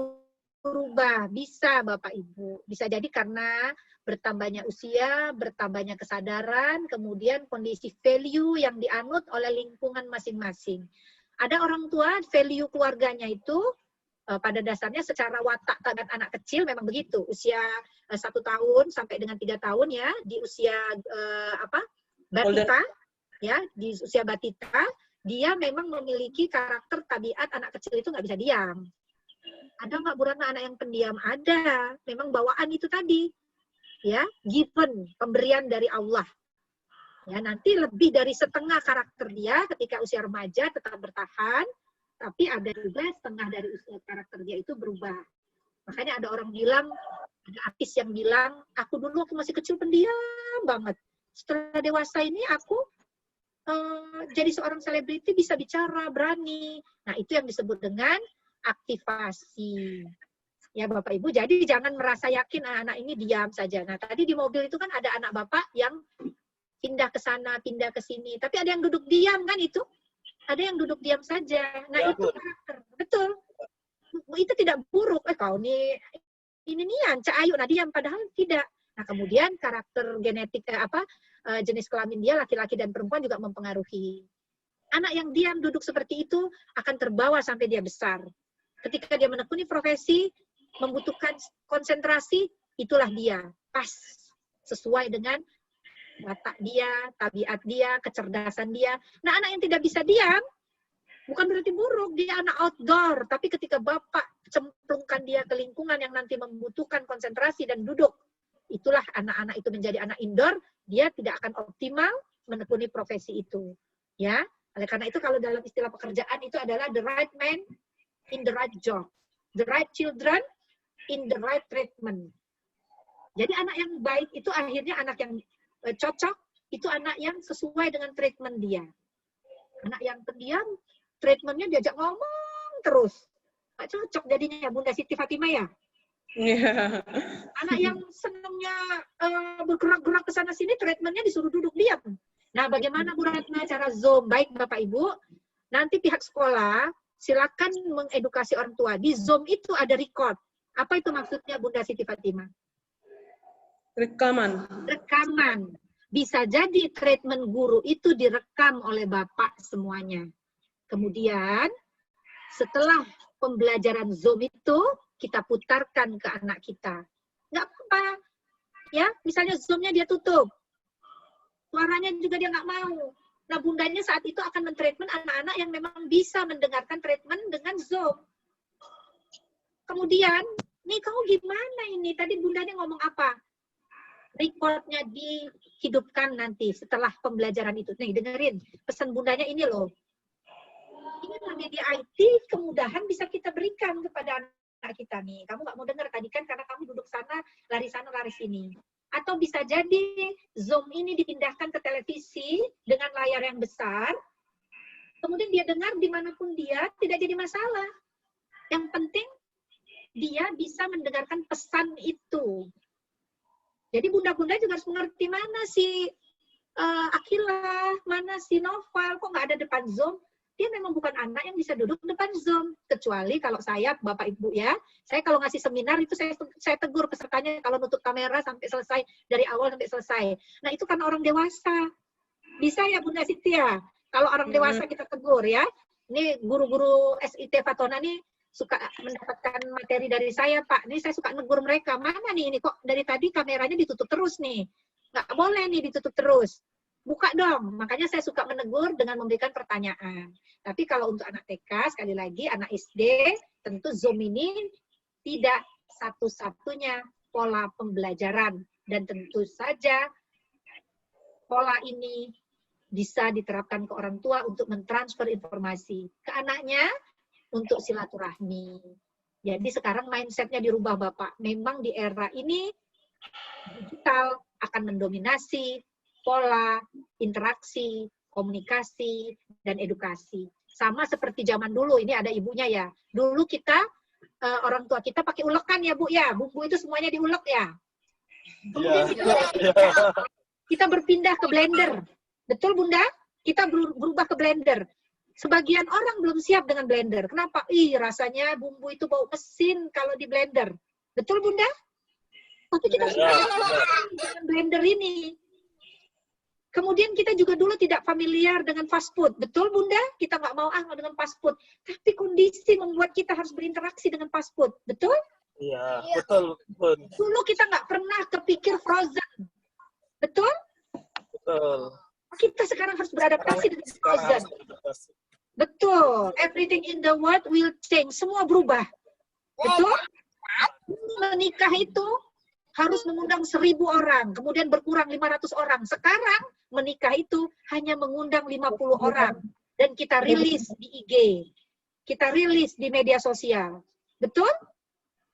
berubah? Bisa Bapak Ibu. Bisa jadi karena bertambahnya usia, bertambahnya kesadaran, kemudian kondisi value yang dianut oleh lingkungan masing-masing. Ada orang tua, value keluarganya itu pada dasarnya secara watak tabiat anak kecil memang begitu. Usia 1 tahun sampai dengan 3 tahun ya, di usia batita, ya, di usia batita, dia memang memiliki karakter tabiat anak kecil itu nggak bisa diam. Ada nggak Bu Ratna anak yang pendiam? Ada. Memang bawaan itu tadi. Ya, given, pemberian dari Allah. Ya, nanti lebih dari setengah karakter dia ketika usia remaja tetap bertahan, tapi ada juga setengah dari usia karakter dia itu berubah. Makanya ada orang bilang, ada artis yang bilang, aku dulu waktu masih kecil pendiam banget. Setelah dewasa ini aku jadi seorang selebriti, bisa bicara, berani. Nah, itu yang disebut dengan aktivasi. Ya Bapak Ibu, jadi jangan merasa yakin anak ini diam saja. Nah tadi di mobil itu kan ada anak Bapak yang pindah ke sana, pindah ke sini. Tapi ada yang duduk diam kan itu? Ada yang duduk diam saja. Nah ya, itu karakter. Betul. Itu tidak buruk. Kau ini nih Cak Ayu, nah diam. Padahal tidak. Nah kemudian karakter genetik, jenis kelamin dia, laki-laki dan perempuan juga mempengaruhi. Anak yang diam duduk seperti itu akan terbawa sampai dia besar. Ketika dia menekuni profesi, membutuhkan konsentrasi, itulah dia, pas, sesuai dengan watak dia, tabiat dia, kecerdasan dia. Nah, anak yang tidak bisa diam, bukan berarti buruk, dia anak outdoor, tapi ketika Bapak cemplungkan dia ke lingkungan yang nanti membutuhkan konsentrasi dan duduk, itulah anak-anak itu menjadi anak indoor, dia tidak akan optimal menekuni profesi itu. Ya, oleh karena itu kalau dalam istilah pekerjaan itu adalah the right man in the right job, the right children in the right treatment. Jadi anak yang baik itu akhirnya anak yang cocok, itu anak yang sesuai dengan treatment dia. Anak yang pendiam, treatmentnya diajak ngomong terus. Nggak cocok jadinya ya Bunda Siti Fatimah ya. Iya. Anak yang senangnya bergerak-gerak ke sana sini, treatmentnya disuruh duduk diam. Nah, bagaimana Bu Ratna cara Zoom? Baik Bapak Ibu, nanti pihak sekolah silakan mengedukasi orang tua. Di Zoom itu ada record. Apa itu maksudnya Bunda Siti Fatimah? Rekaman. Rekaman. Bisa jadi treatment guru itu direkam oleh Bapak semuanya. Kemudian, setelah pembelajaran Zoom itu, kita putarkan ke anak kita. Nggak apa-apa. Ya, misalnya Zoom-nya dia tutup. Suaranya juga dia nggak mau. Nah, bundanya saat itu akan mentreatment anak-anak yang memang bisa mendengarkan treatment dengan Zoom. Kemudian, nih kamu gimana ini? Tadi bundanya ngomong apa? Recordnya dihidupkan nanti setelah pembelajaran itu. Nih, dengerin. Pesan bundanya ini loh. Ini media IT, kemudahan bisa kita berikan kepada anak kita nih. Kamu nggak mau dengar tadi kan karena kamu duduk sana, lari sini. Atau bisa jadi Zoom ini dipindahkan ke televisi dengan layar yang besar, kemudian dia dengar dimanapun dia, tidak jadi masalah. Yang penting dia bisa mendengarkan pesan itu. Jadi bunda-bunda juga harus mengerti mana si Akila, mana si Noval, kok nggak ada depan Zoom. Dia memang bukan anak yang bisa duduk depan Zoom. Kecuali kalau saya, Bapak Ibu ya, saya kalau ngasih seminar itu saya tegur pesertanya kalau nutup kamera sampai selesai, dari awal sampai selesai. Nah itu karena orang dewasa. Bisa ya Bunda Siti ya? Kalau orang dewasa kita tegur ya. Ini guru-guru SIT Fatona nih suka mendapatkan materi dari saya, Pak. Ini saya suka negur mereka. Mana nih ini kok dari tadi kameranya ditutup terus nih. Nggak boleh nih ditutup terus. Buka dong. Makanya saya suka menegur dengan memberikan pertanyaan. Tapi kalau untuk anak TK, sekali lagi, anak SD, tentu Zoom ini tidak satu-satunya pola pembelajaran. Dan tentu saja pola ini bisa diterapkan ke orang tua untuk mentransfer informasi ke anaknya untuk silaturahmi. Jadi sekarang mindset-nya dirubah Bapak. Memang di era ini digital akan mendominasi pola interaksi, komunikasi, dan edukasi. Sama seperti zaman dulu, ini ada ibunya ya. Dulu kita, orang tua kita pakai ulekan ya Bu ya. Bumbu itu semuanya diulek ya. Kemudian kita berpindah ke blender. Betul Bunda? Kita berubah ke blender. Sebagian orang belum siap dengan blender. Kenapa? Rasanya bumbu itu bau mesin kalau di blender. Betul Bunda? Tapi kita sudah dengan blender ini. Kemudian kita juga dulu tidak familiar dengan fast food. Betul Bunda? Kita nggak mau dengan fast food. Tapi kondisi membuat kita harus berinteraksi dengan fast food. Betul? Iya, betul. Dulu kita nggak pernah kepikir frozen. Betul? Betul. Kita sekarang harus beradaptasi dengan frozen. Betul. Everything in the world will change. Semua berubah. Betul? Menikah itu harus mengundang 1.000 orang, kemudian berkurang 500 orang. Sekarang menikah itu hanya mengundang 50 orang. Dan kita rilis di IG. Kita rilis di media sosial. Betul?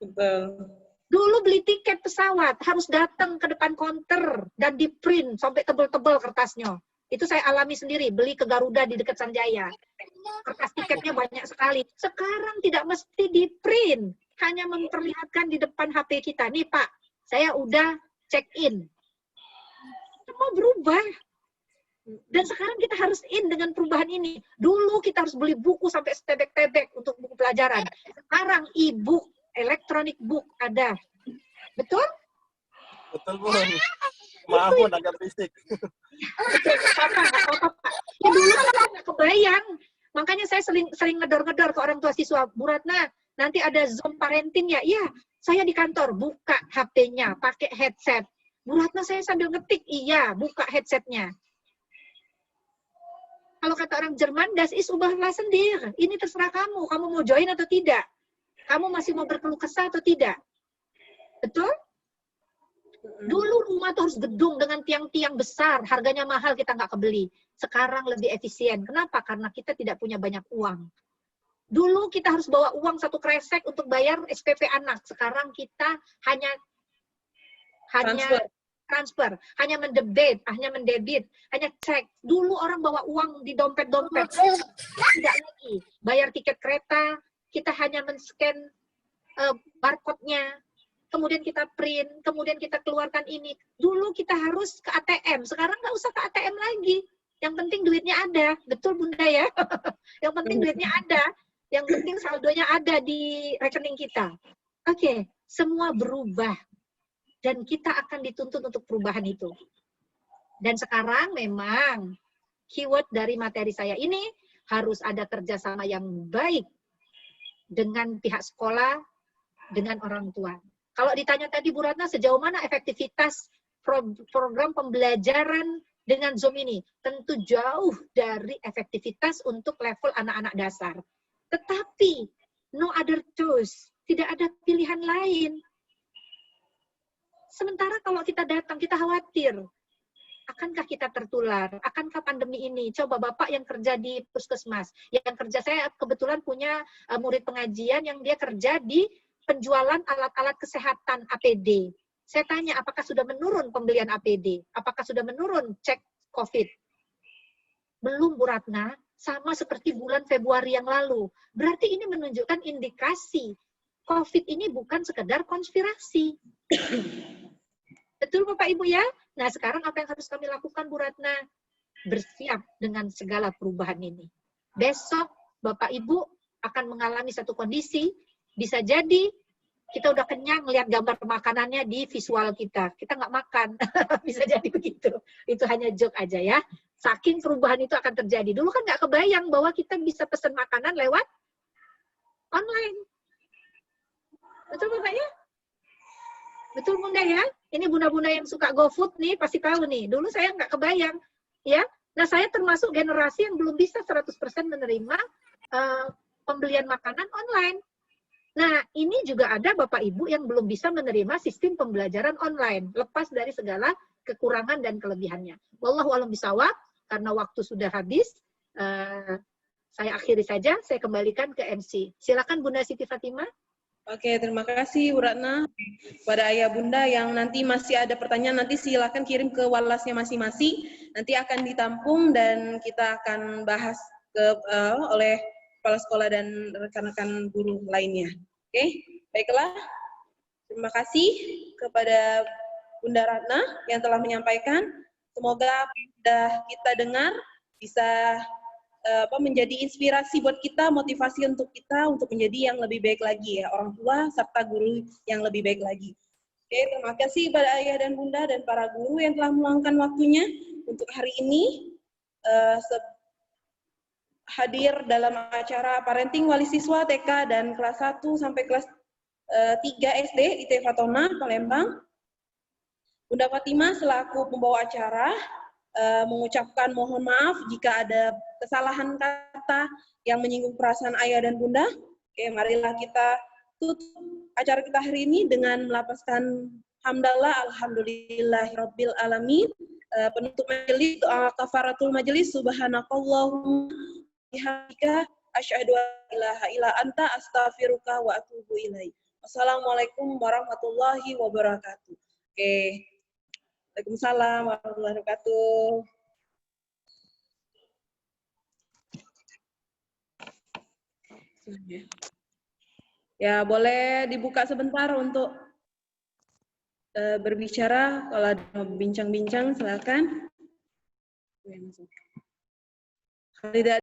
Betul. Dulu beli tiket pesawat, harus datang ke depan konter dan di print sampai tebel-tebel kertasnya. Itu saya alami sendiri, beli ke Garuda di dekat Sanjaya. Kertas tiketnya banyak sekali. Sekarang tidak mesti di print, hanya memperlihatkan di depan HP kita. Nih Pak, saya udah check in. Semua berubah. Dan sekarang kita harus in dengan perubahan ini. Dulu kita harus beli buku sampai setebek-tebek untuk buku pelajaran. Sekarang e-book, electronic book ada. Betul? Betul Bu. Maaf Bu, agak berisik. Betul, apa-apa. Ya dulu kan nggak kebayang. Makanya saya sering ngedor-ngedor ke orang tua siswa. Bu Ratna, nanti ada Zoom parenting ya? Iya, saya di kantor. Buka HP-nya, pakai headset. Bu Ratna, saya sambil ngetik. Iya, buka headsetnya. Kalau kata orang Jerman, das ist ubahlah sendiri. Ini terserah kamu. Kamu mau join atau tidak? Kamu masih mau berkeluh kesah atau tidak? Betul? Dulu rumah tuh harus gedung dengan tiang-tiang besar. Harganya mahal, kita nggak kebeli. Sekarang lebih efisien. Kenapa? Karena kita tidak punya banyak uang. Dulu kita harus bawa uang 1 kresek untuk bayar SPP anak. Sekarang kita hanya transfer, hanya mendebit, hanya cek. Dulu orang bawa uang di dompet-dompet, tidak lagi. Bayar tiket kereta, kita hanya men-scan barcode-nya, kemudian kita print, kemudian kita keluarkan ini. Dulu kita harus ke ATM, sekarang nggak usah ke ATM lagi. Yang penting duitnya ada, betul Bunda ya? Yang penting duitnya ada, yang penting saldonya ada di rekening kita. Oke, semua berubah. Dan kita akan dituntut untuk perubahan itu. Dan sekarang memang keyword dari materi saya ini harus ada kerjasama yang baik dengan pihak sekolah, dengan orang tua. Kalau ditanya tadi Bu Ratna, sejauh mana efektivitas program pembelajaran dengan Zoom ini? Tentu jauh dari efektivitas untuk level anak-anak dasar. Tetapi, no other choice. Tidak ada pilihan lain. Sementara kalau kita datang, kita khawatir. Akankah kita tertular? Akankah pandemi ini? Coba Bapak yang kerja di puskesmas. Yang kerja, saya kebetulan punya murid pengajian yang dia kerja di penjualan alat-alat kesehatan APD. Saya tanya, apakah sudah menurun pembelian APD? Apakah sudah menurun cek COVID? Belum, Bu Ratna. Sama seperti bulan Februari yang lalu. Berarti ini menunjukkan indikasi COVID ini bukan sekedar konspirasi. Betul Bapak Ibu ya? Nah sekarang apa yang harus kami lakukan Bu Ratna? Bersiap dengan segala perubahan ini. Besok Bapak Ibu akan mengalami satu kondisi, bisa jadi kita udah kenyang lihat gambar makanannya di visual kita. Kita nggak makan, bisa jadi begitu. Itu hanya joke aja ya. Saking perubahan itu akan terjadi. Dulu kan nggak kebayang bahwa kita bisa pesan makanan lewat online. Betul Bapak ya? Betul Bunda ya? Ini bunda-bunda yang suka GoFood nih pasti tahu nih. Dulu saya nggak kebayang, ya. Nah saya termasuk generasi yang belum bisa 100% menerima pembelian makanan online. Nah ini juga ada Bapak Ibu yang belum bisa menerima sistem pembelajaran online, lepas dari segala kekurangan dan kelebihannya. Wallahu a'lam bishawab, karena waktu sudah habis, saya akhiri saja. Saya kembalikan ke MC. Silakan Bunda Siti Fatimah. Oke, terima kasih Bu Ratna. Pada ayah bunda yang nanti masih ada pertanyaan, nanti silakan kirim ke walasnya masing-masing. Nanti akan ditampung dan kita akan bahas oleh kepala sekolah dan rekan-rekan guru lainnya. Oke, baiklah. Terima kasih kepada Bunda Ratna yang telah menyampaikan. Semoga sudah kita dengar bisa menjadi inspirasi buat kita, motivasi untuk kita untuk menjadi yang lebih baik lagi ya, orang tua serta guru yang lebih baik lagi. Oke, terima kasih pada ayah dan bunda dan para guru yang telah meluangkan waktunya untuk hari ini hadir dalam acara parenting wali siswa TK dan kelas 1 sampai kelas 3 SD IT Fatona, Palembang. Bunda Fatimah selaku pembawa acara mengucapkan mohon maaf jika ada kesalahan kata yang menyinggung perasaan ayah dan bunda. Oke, marilah kita tutup acara kita hari ini dengan melapaskan hamdalah alhamdulillahirabbil alamin. Penutup majelis doa kafaratul majelis, subhanakallahumma bihamdika asyhadu an la ilaha illa anta astaghfiruka wa atubu ilaik. Wassalamualaikum warahmatullahi wabarakatuh. Oke. Waalaikumsalam warahmatullahi wabarakatuh. Ya, boleh dibuka sebentar untuk berbicara. Kalau ada mau bincang-bincang, silakan. Tidak